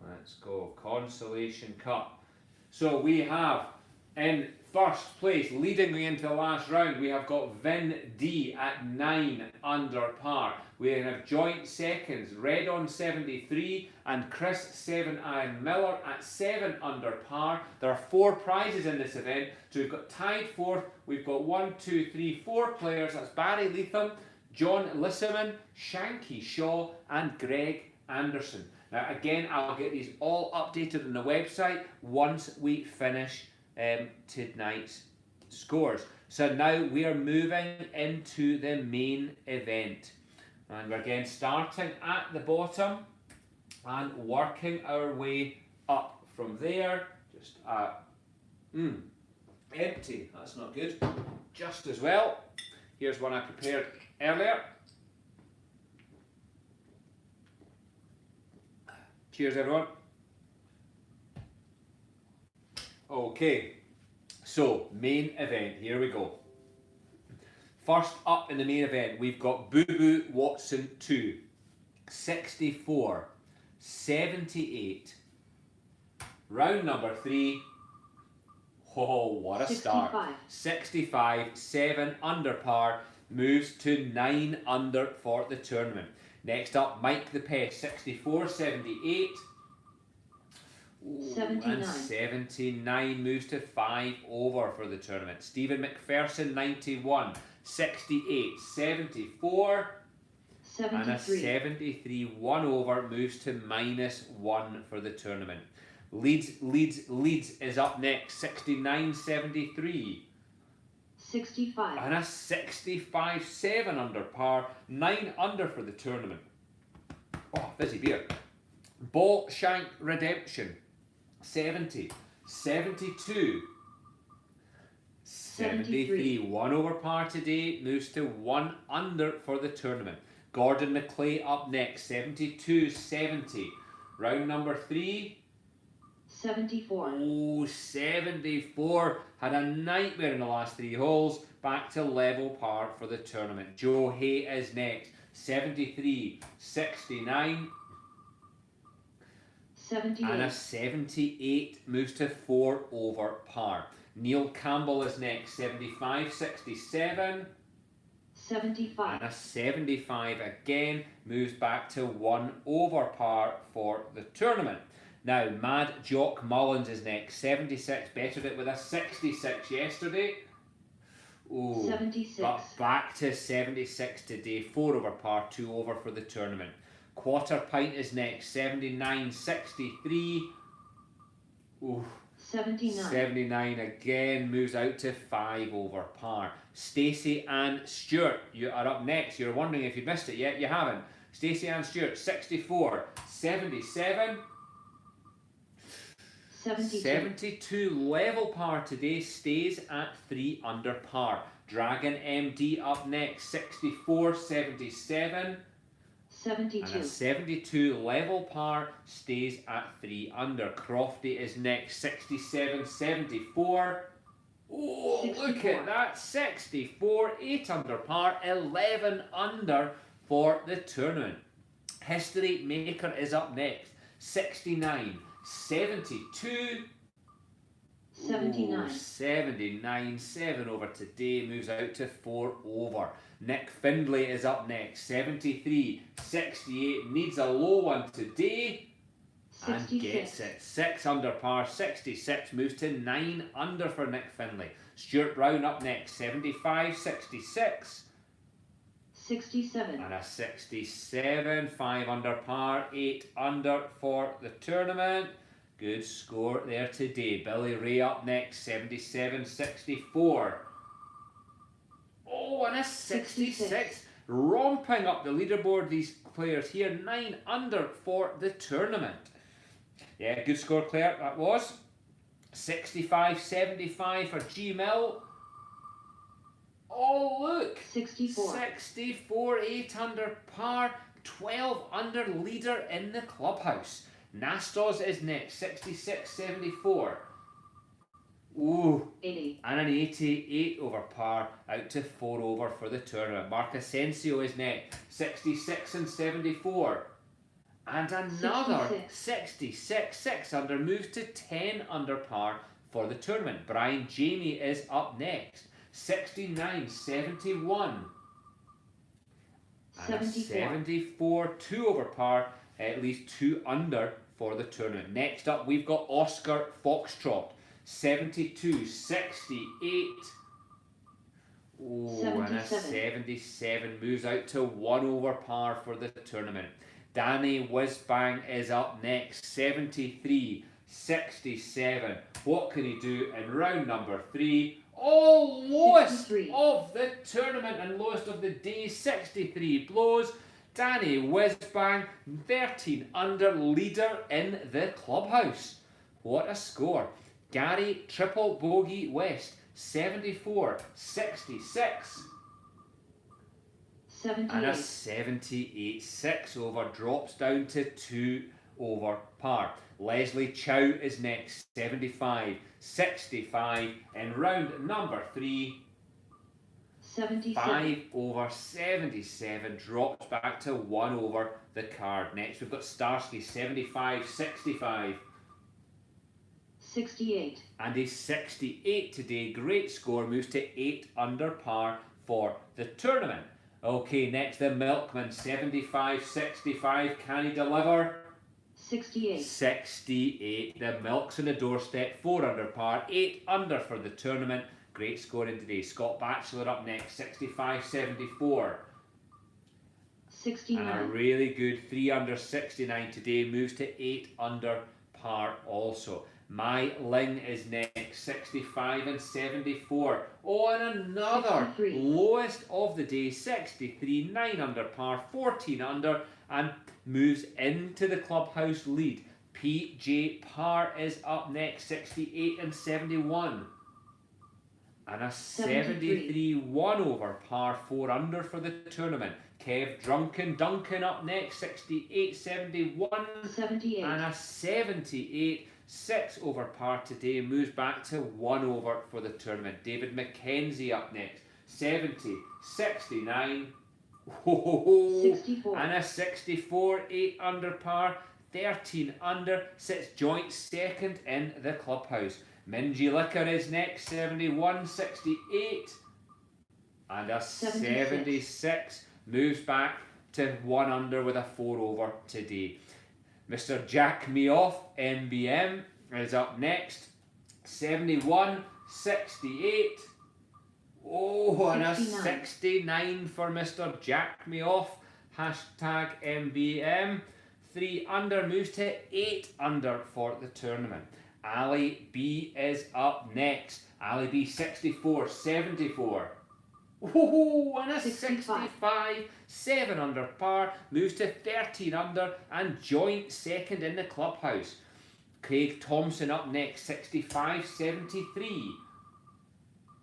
Let's go. Consolation Cup. So we have in first place, leading me into the last round, we have got Vin D at 9 under par. We have joint seconds, Red on 73 and Chris 7 Iron Miller at 7 under par. There are 4 prizes in this event. So we've got tied fourth. We've got 4 players. That's Barry Leatham, John Lissaman, Shanky Shaw and Greg Anderson. Now again, I'll get these all updated on the website once we finish tonight's scores. So now we are moving into the main event. And we're again starting at the bottom and working our way up from there. Just empty, that's not good. Just as well. Here's one I prepared earlier. Cheers, everyone. Okay, so main event, here we go. First up in the main event, we've got Boo Boo Watson 2, 64, 78. Round number 3. Oh, what a start. 65, 7 under par, moves to 9 under for the tournament. Next up, Mike the Pest, 64, 78. 79. And 79 moves to 5 over for the tournament. Stephen McPherson, 91, 68, 74. 73. And a 73 1 over moves to -1 for the tournament. Leeds is up next, 69, 73. 65. And a 65 7 under par, 9 under for the tournament. Oh, fizzy beer. Ball Shank Redemption, 70, 72, 73. 1 over par today, moves to 1 under for the tournament. Gordon McClay up next, 72, 70. Round number 3. 74. Oh, 74. Had a nightmare in the last 3 holes. Back to level par for the tournament. Joe Hay is next, 73, 69. 78. And a 78 moves to 4 over par. Neil Campbell is next, 75, 67. 75. And a 75 again moves back to 1 over par for the tournament. Now, Mad Jock Mullins is next, 76, bettered it with a 66 yesterday. Ooh, 76. but back to 76 today, 4 over par, 2 over for the tournament. Quarter Pint is next, 79, 63. Ooh, 79. 79 again moves out to 5 over par. Stacey Ann Stewart, you are up next. You're wondering if you missed it yet. You haven't. Stacey Ann Stewart, 64, 77. 72. 72 level par today, stays at 3 under par. Dragon MD up next, 64, 77. 72. And a 72 level par, stays at 3 under. Crofty is next, 67, 74. Oh, 64. look at that, 64, 8 under par, 11 under for the tournament. History Maker is up next, 69, 72. 79. Ooh, 79, 7 over today, moves out to 4 over. Nick Findlay is up next, 73, 68, needs a low one today. And 66. gets it. 6 under par, 66, moves to 9 under for Nick Findlay. Stuart Brown up next, 75, 66. 67. And a 67, 5 under par, 8 under for the tournament. Good score there today. Billy Ray up next, 77, 64. Oh, and a 66. Romping up the leaderboard, these players here, 9 under for the tournament. Yeah, good score, Claire, that was. 65, 75 for G Mill. Oh, look. 64. 64, 8 under par, 12 under leader in the clubhouse. Nastos is next, 66, 74. Ooh, 80. and an 88 over par, out to 4 over for the tournament. Mark Asensio is next, 66 and 74. And another 66, 6 under, moves to 10 under par for the tournament. Brian Jamie is up next. 69, 71. And a 74, 2 over par, at least 2 under for the tournament. Next up, we've got Oscar Foxtrot. 72, 68. Oh, and a 77 moves out to 1 over par for the tournament. Danny Whizbang is up next. 73, 67. What can he do in round number 3? Oh, lowest 63. of the tournament and lowest of the day. 63 blows. Danny Whizbang, 13 under, leader in the clubhouse. What a score. Gary Triple Bogey West, 74, 66. 78. And a 78, 6 over, drops down to 2 over par. Leslie Chow is next, 75, 65 in round number 3. 77. 5 over 77, drops back to 1 over the card. Next we've got Starsky, 75, 65. 68. And a 68 today, great score, moves to 8 under par for the tournament. Okay, next the Milkman, 75, 65, can he deliver? 68. 68, the Milk's on the doorstep, 4 under par, 8 under for the tournament, great scoring today. Scott Batchelor up next, 65, 74. 69. And a really good 3 under 69 today, moves to 8 under par also. Mai Ling is next, 65 and 74. Oh, and another 63. lowest of the day, 63, 9 under par, 14 under, and moves into the clubhouse lead. PJ Parr is up next, 68 and 71. And a 73, 1 over par, 4 under for the tournament. Kev Duncan up next, 68, 71. 78. And a 78, 6 over par today, moves back to 1 over for the tournament. David McKenzie up next, 70, 69. 64. And a 64, 8 under par, 13 under, sits joint second in the clubhouse. Minji Liquor is next, 71, 68. And a 76, moves back to 1 under with a 4 over today. Mr. Jack Me Off, MBM, is up next. 71, 68. Oh, and a 69 for Mr. Jack Me Off. Hashtag MBM. 3 under, moves to 8 under for the tournament. Ali B is up next. Ali B, 64, 74. Oh, and a 65, 7 under par, moves to 13 under and joint second in the clubhouse. Craig Thompson up next, 65, 73.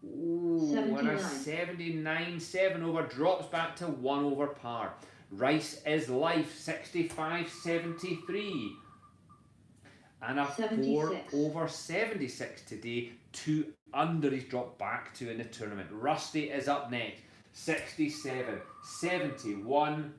Oh, and a 79, 7 over, drops back to 1 over par. Rice is Life, 65, 73. And a 76. 4 over 76 today, 2 under he's dropped back to in the tournament. Rusty is up next, 67, 71.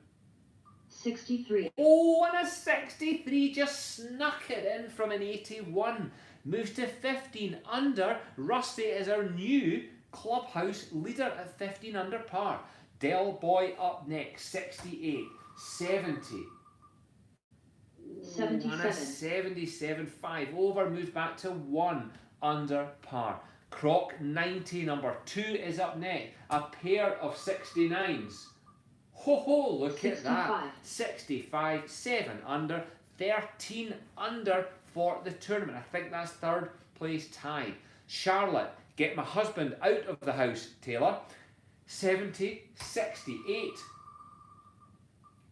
63. Oh, and a 63, just snuck it in from an 81. Moves to 15 under. Rusty is our new clubhouse leader at 15 under par. Del Boy up next, 68, 70. 77. And a 77, 5 over, moves back to 1 under par. Croc 90, number 2 is up next. A pair of 69s. Ho ho, look 65. at that. 65, 7 under, 13 under for the tournament. I think that's third place tied. Charlotte, get my husband out of the house, Taylor. 70, 68.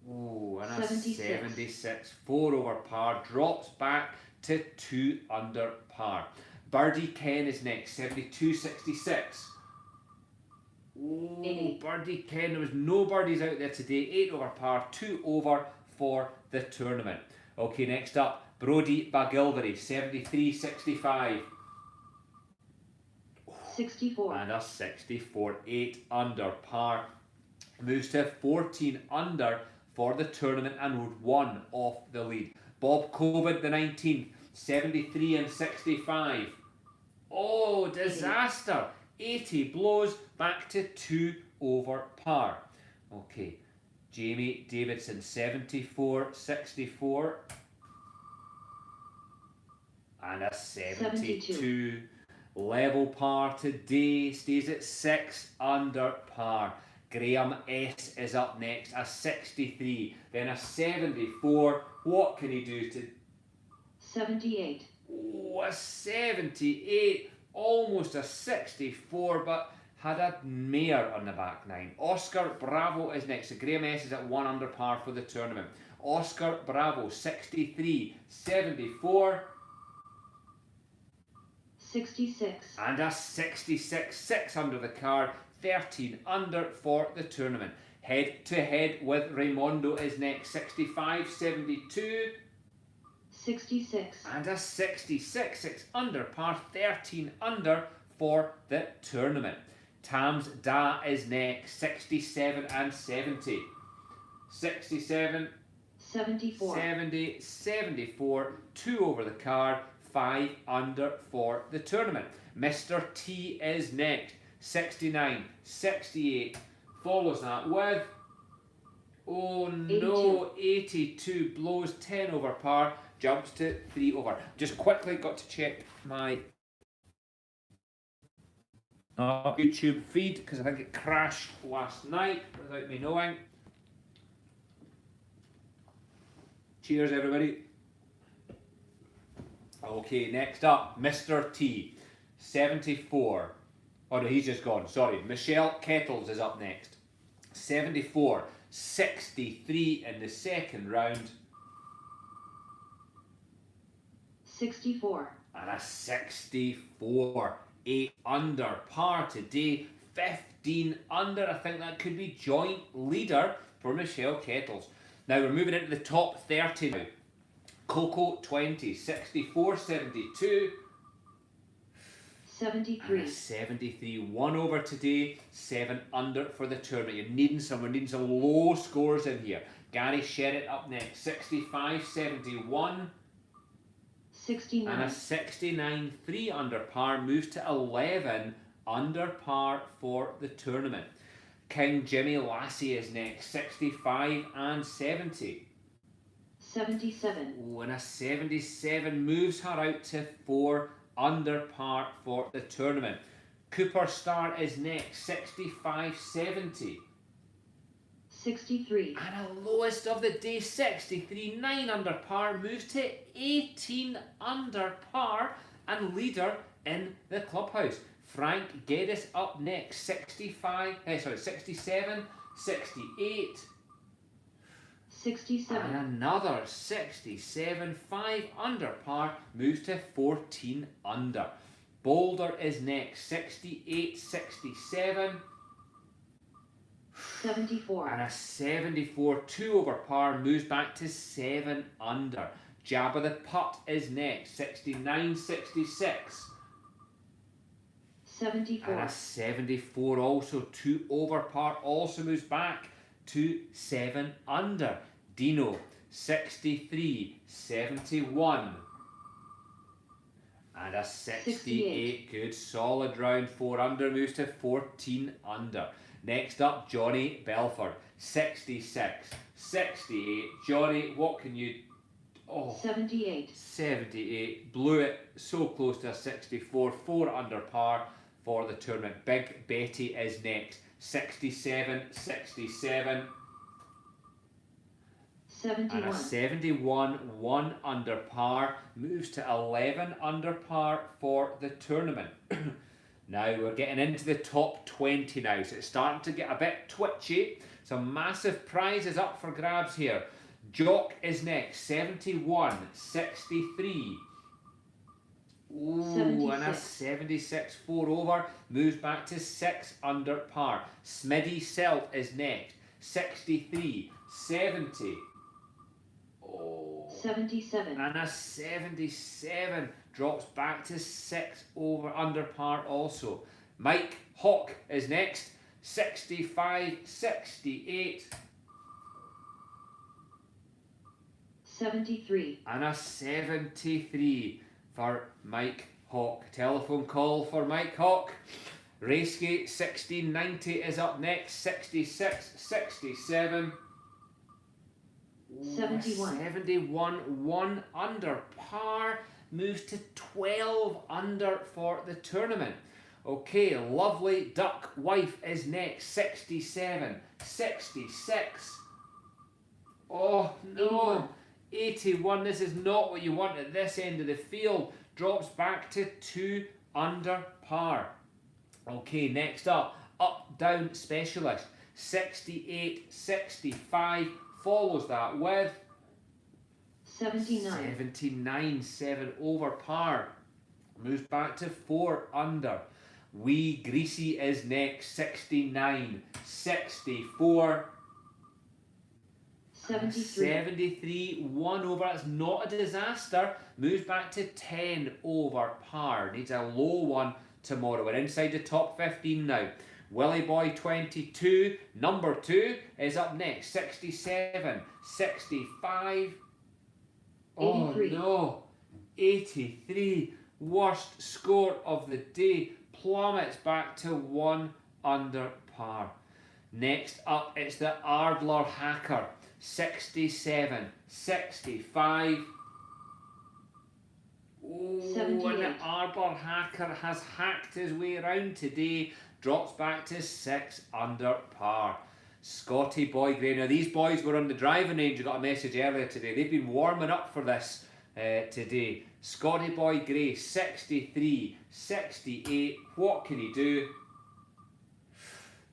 Oh, and a 76, 4 over par, drops back to 2 under par. Birdie Ken is next, 72, 66. Oh, Birdie Ken, there was no birdies out there today, 8 over par, 2 over for the tournament. Okay, next up, Brody Bagilbury, 73, 65. 64. And a 64, 8 under par. Moves to 14 under for the tournament and rode 1 off the lead. Bob Covid, the 19th, 73 and 65. Oh, disaster. 80 blows back to 2 over par. Okay, Jamie Davidson, 74, 64. And a 72. Level par today, stays at 6 under par. Graham S is up next, a 63, then a 74. What can he do to... 78. Oh, a 78, almost a 64, but had a mare on the back 9. Oscar Bravo is next, so Graham S is at 1 under par for the tournament. Oscar Bravo, 63, 74. 66. And a 66, 6 under the card, 13 under for the tournament. Head to head with Raimondo is next, 65, 72. 66. And a 66, 6 under par, 13 under for the tournament. Tams Da is next, 67 and 70. 67, 74. 70, 74, 2 over the card, 5 under for the tournament. Mr. T is next, 69, 68, follows that with, oh no, 82, blows 10 over par, jumps to 3 over. Just quickly got to check my YouTube feed because I think it crashed last night without me knowing. Cheers everybody. Okay, next up, Mr. T, 74. Oh no, he's just gone, sorry. Michelle Kettles is up next. 74, 63 in the second round. 64. And a 64, 8 under par today, 15 under. I think that could be joint leader for Michelle Kettles. Now we're moving into the top 30 now. Coco 20, 64, 72. 73. And a 73, 1 over today, 7 under for the tournament. We're needing some low scores in here. Gary Sherritt up next, 65, 71. 69. And a 69, 3 under par, moves to 11 under par for the tournament. King Jimmy Lassie is next, 65 and 70. 77. Oh, and a 77 moves her out to 4 under par for the tournament. Cooper Star is next, 65, 70. 63. And a lowest of the day, 63, 9 under par, moves to 18 under par and leader in the clubhouse. Frank Geddes up next, 67, 68. 67. And another 67, 5 under par, moves to 14 under. Boulder is next, 68, 67. 74. And a 74, 2 over par, moves back to 7 under. Jabba the Putt is next, 69, 66. 74. And a 74 also, 2 over par, also moves back to 7 under. Dino, 63, 71. And a 68, good solid round, 4 under, moves to 14 under. Next up, Johnny Belford, 66, 68. Johnny, what can you... Oh, 78. 78, blew it so close to a 64, 4 under par for the tournament. Big Betty is next, 67, 67. 71. And a 71, 1 under par, moves to 11 under par for the tournament. Now we're getting into the top 20 now, so it's starting to get a bit twitchy. Some massive prizes up for grabs here. Jock is next, 71, 63. Ooh, 76. and a 76, 4 over, moves back to 6 under par. Smiddy Selt is next, 63, 70. Oh. 77. And a 77 drops back to 6 over under par also. Mike Hawk is next, 65, 68. 73. And a 73 for Mike Hawk. Telephone call for Mike Hawk. Racegate 1690 is up next. 66, 67. 71. 71, 1 under par. Moves to 12 under for the tournament. Okay, Lovely Duck Wife is next. 67, 66. Oh no, 81. This is not what you want at this end of the field. Drops back to 2 under par. Okay, next up, Up Down Specialist. 68, 65. Follows that with 79. 79, 7 over par. Moves back to 4 under. Wee Greasy is next. 69, 64. 73. 73, 1 over. That's not a disaster. Moves back to 10 over par. Needs a low one tomorrow. We're inside the top 15 now. Willie Boy 22, number 2, is up next. 67, 65. Oh 83. no, 83. Worst score of the day. Plummets back to 1 under par. Next up, it's the Ardler Hacker. 67, 65. Oh, and the 78. Ardler Hacker has hacked his way around today. Drops back to 6 under par. Scotty Boy Gray. Now these boys were on the driving range. I got a message earlier today. They've been warming up for this today. Scotty Boy Gray, 63, 68. What can he do?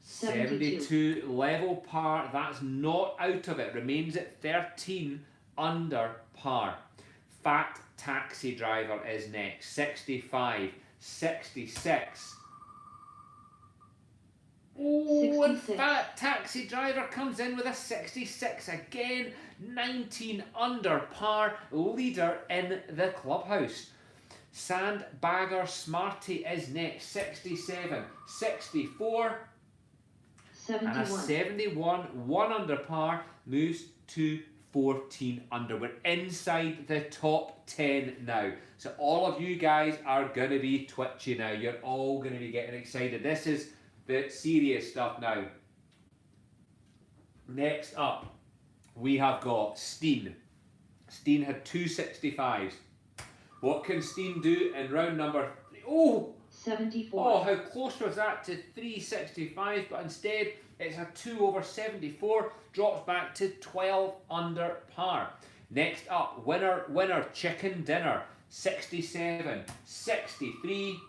72 level par. That's not out of it. Remains at 13 under par. Fat Taxi Driver is next. 65, 66. Oh, and 66. Fat Taxi Driver comes in with a 66 again. 19 under par. Leader in the clubhouse. Sandbagger Smarty is next. 67, 64. 71. And a 71, 1 under par, moves to 14 under. We're inside the top 10 now. So all of you guys are going to be twitchy now. You're all going to be getting excited. This is the serious stuff now. Next up, we have got Steen. Steen had 2 65s. What can Steen do in round number 3? Oh! 74. Oh, how close was that to 365? But instead, it's a 2 over 74. Drops back to 12 under par. Next up, winner chicken dinner. 67, 63.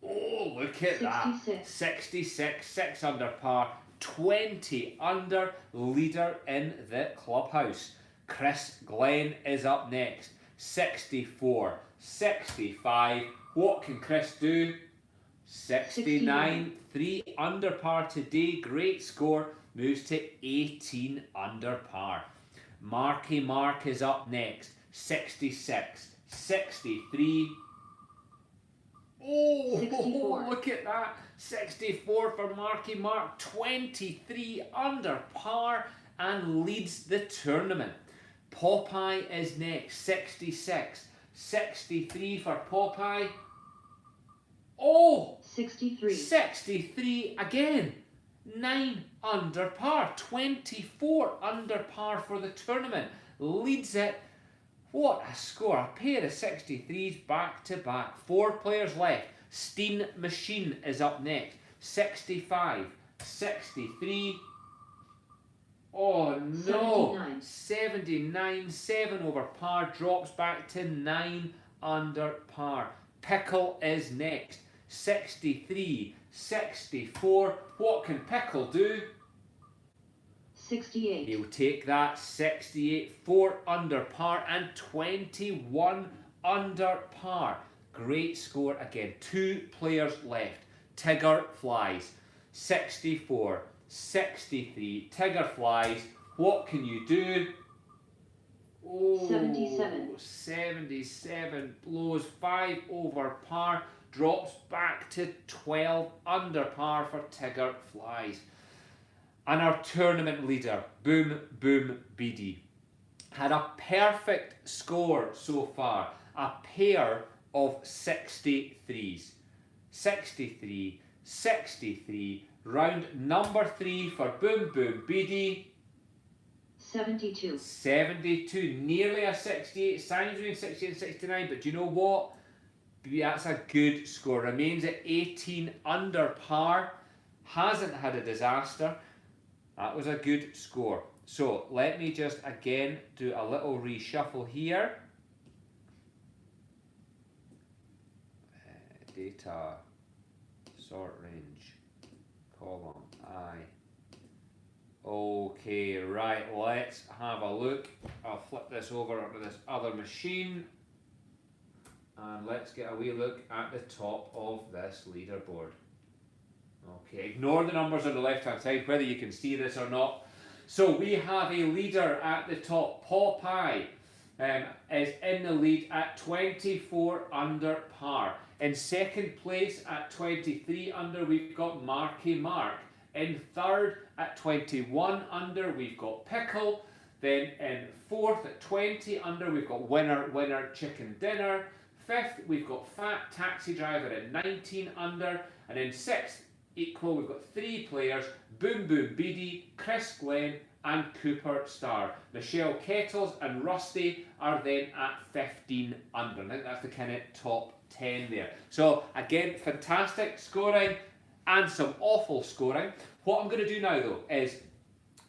Oh, look at that. 66. 66, 6 under par. 20 under, leader in the clubhouse. Chris Glenn is up next. 64, 65. What can Chris do? 69, 3 under par today. Great score. Moves to 18 under par. Marky Mark is up next. 66, 63. Oh, 64. look at that. 64 for Marky Mark. 23 under par and leads the tournament. Popeye is next. 66, 63 for Popeye. Oh! 63. 63 again. 9 under par. 24 under par for the tournament. Leads it. What a score. A pair of 63s back to back. 4 players left. Steen Machine is up next. 65, 63. Oh no. 79. 79, 7 over par. Drops back to 9 under par. Pickle is next. 63, 64. What can Pickle do? 68. He'll take that. 68, 4 under par and 21 under par. Great score again. 2 players left. Tigger flies. 64, 63. Tigger flies. What can you do? Oh, 77. 77 blows 5 over par. Drops back to 12 under par for Tigger flies. And our tournament leader, Boom Boom Beady. had a perfect score so far. A pair of 63s. 63, 63. Round number 3 for Boom Boom Beady. 72. 72. Nearly a 68. Signs between 68 and 69. But do you know what? That's a good score. Remains at 18 under par. Hasn't had a disaster. That was a good score. So let me just again do a little reshuffle here. Data, sort range, column I. Okay, right, let's have a look. I'll flip this over onto this other machine. And let's get a wee look at the top of this leaderboard. Okay, ignore the numbers on the left hand side, whether you can see this or not. So we have a leader at the top. Popeye is in the lead at 24 under par. In second place at 23 under, we've got Marky Mark. In third at 21 under, we've got Pickle. Then in fourth at 20 under, we've got Winner Winner Chicken Dinner. Fifth, we've got Fat Taxi Driver at 19 under. And in sixth, equal, we've got 3 players, Boom Boom Beady, Chris Glenn and Cooper Star. Michelle Kettles and Rusty are then at 15 under. I think that's the kind of top 10 there. So again, fantastic scoring and some awful scoring. What I'm going to do now though is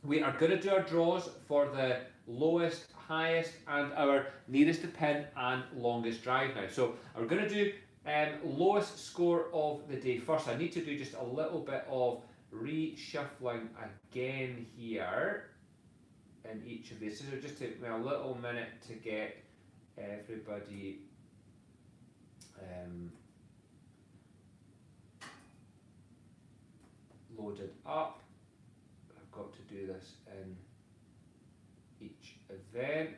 we are going to do our draws for the lowest, highest and our nearest to pin and longest drive now. So we're going to do lowest score of the day first. I need to do just a little bit of reshuffling again here in each of these. So it'll just take me a little minute to get everybody loaded up. I've got to do this in each event.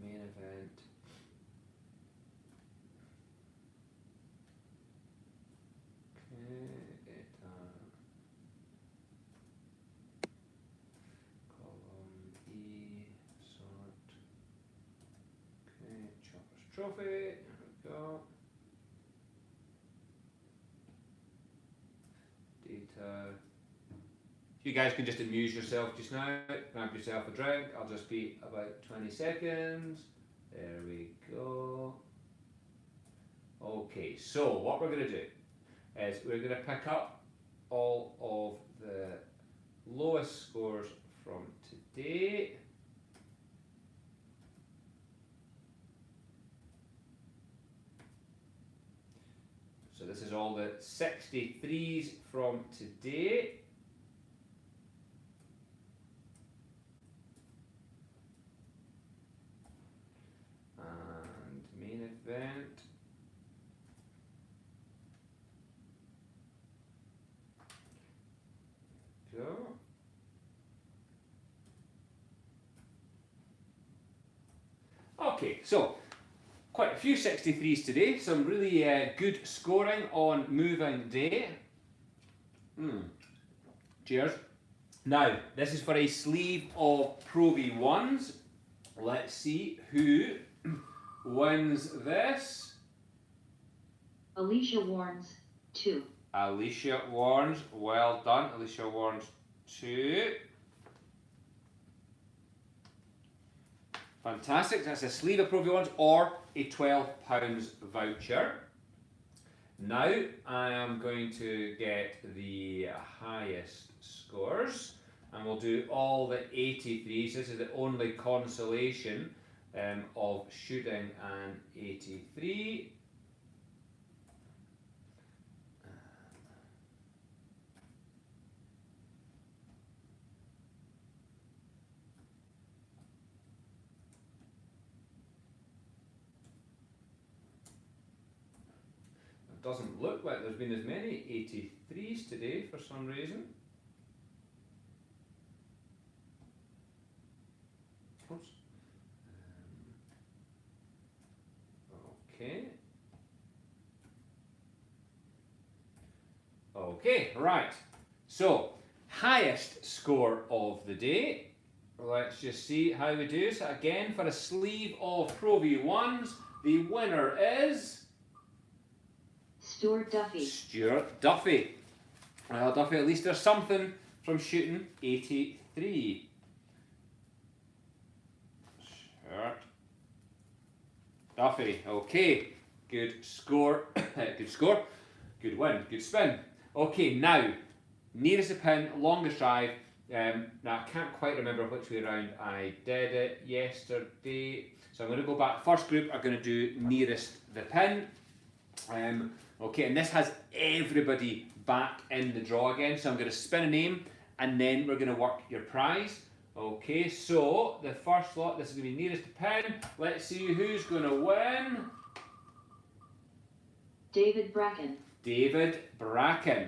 Main event. Column E, sort. Okay, Chopper's Trophy. There we go. Data. You guys can just amuse yourself just now. Grab yourself a drink. I'll just be about 20 seconds. There we go. Okay, so what we're going to do is we're going to pick up all of the lowest scores from today. So this is all the 63s from today. And main event. Go. Okay, so quite a few 63s today, some really good scoring on moving day. Cheers. Now, this is for a sleeve of Pro V1s. Let's see who wins this. Alicia Warnes, 2. Alicia Warnes, well done. Alicia Warnes 2. Fantastic, that's a sleeve of Pro V1s or a £12 voucher. Now I am going to get the highest scores and we'll do all the 83s. This is the only consolation of shooting an 83. Doesn't look like there's been as many 83s today for some reason. Oops. Okay. Okay, right. So, highest score of the day. Let's just see how we do. So again, for a sleeve of Pro V1s, the winner is Stuart Duffy. Stuart Duffy. Well, Duffy, at least there's something from shooting 83. Stuart Duffy. Okay, good score. Good score. Good win. Good spin. Okay, now nearest the pin, longest drive. Now I can't quite remember which way around I did it yesterday, so I'm going to go back. First group are going to do nearest the pin. Okay, and this has everybody back in the draw again. So I'm going to spin a name, and then we're going to work your prize. Okay, so the first lot, this is going to be nearest the pin. Let's see who's going to win. David Bracken. David Bracken.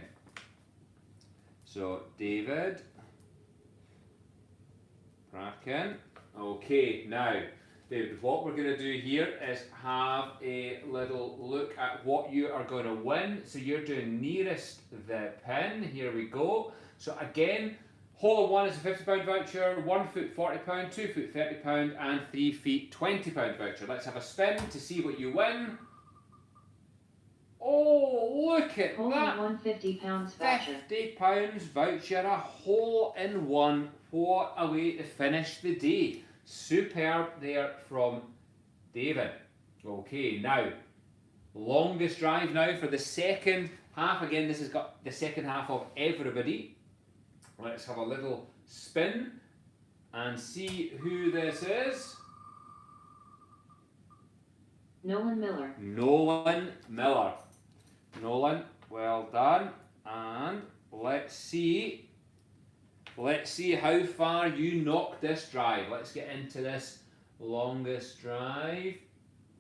So David Bracken. Okay, now, David, what we're going to do here is have a little look at what you are going to win. So you're doing nearest the pin. Here we go. So again, hole of one is a £50 voucher, 1 foot £40, 2 foot £30, and 3 feet £20 voucher. Let's have a spin to see what you win. Oh, look at Hole that. in one £50 voucher. £50 voucher, a hole in one. What a way to finish the day. Superb there from David. Okay, now, longest drive now for the second half. Again, this has got the second half of everybody. Let's have a little spin and see who this is. Nolan Miller. Nolan Miller. Nolan, well done. And let's see how far you knock this drive. Let's get into this longest drive.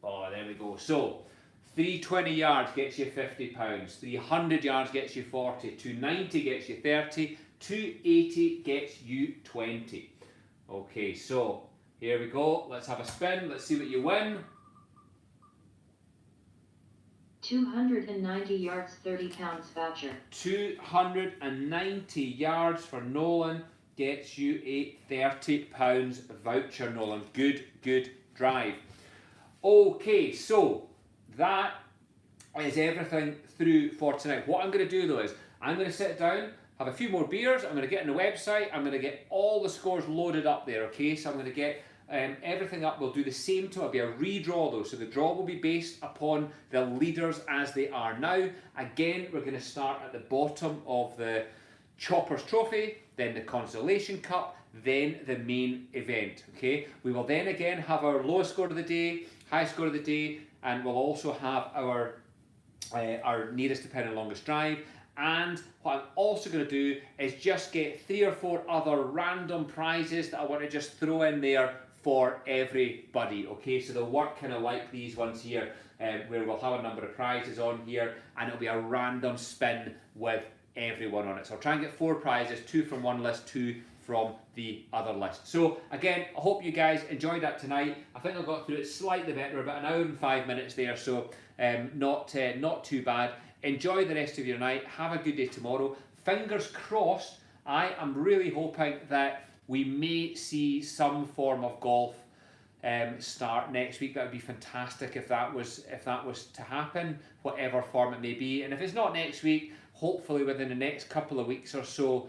Oh, there we go. So 320 yards gets you £50, 300 yards gets you 40, 290 gets you 30, 280 gets you 20. Okay, so here we go. Let's have a spin. Let's see what you win. 290 yards, £30 voucher. 290 yards for Nolan gets you a £30 voucher, Nolan. Good drive. Okay, so that is everything through for tonight. What I'm going to do though is I'm going to sit down, have a few more beers, I'm going to get on the website, I'm going to get all the scores loaded up there, okay? So I'm going to get everything up. We'll do the same to it. It'll be a redraw though, so the draw will be based upon the leaders as they are now. Again, we're going to start at the bottom of the Choppers Trophy, then the Consolation Cup, then the main event. Okay, we will then again have our lowest score of the day, high score of the day, and we'll also have our nearest to pin and longest drive. And what I'm also going to do is just get 3 or 4 other random prizes that I want to just throw in there for everybody. Okay, so they'll work kind of like these ones here, where we'll have a number of prizes on here, and it'll be a random spin with everyone on it. So I'll try and get 4 prizes, 2 from one list, 2 from the other list. So again, I hope you guys enjoyed that tonight. I think I got through it slightly better, about an hour and 5 minutes there, so not too bad. Enjoy the rest of your night. Have a good day tomorrow. Fingers crossed. I am really hoping that we may see some form of golf start next week. That would be fantastic if that was to happen, whatever form it may be. And if it's not next week, hopefully within the next couple of weeks or so,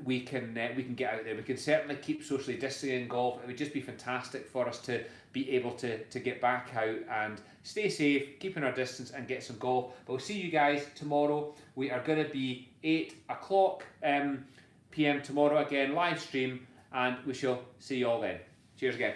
we can get out there. We can certainly keep socially distancing golf. It would just be fantastic for us to be able to get back out and stay safe, keeping our distance, and get some golf. But we'll see you guys tomorrow. We are going to be 8 o'clock PM tomorrow again, live stream, and we shall see you all then. Cheers again.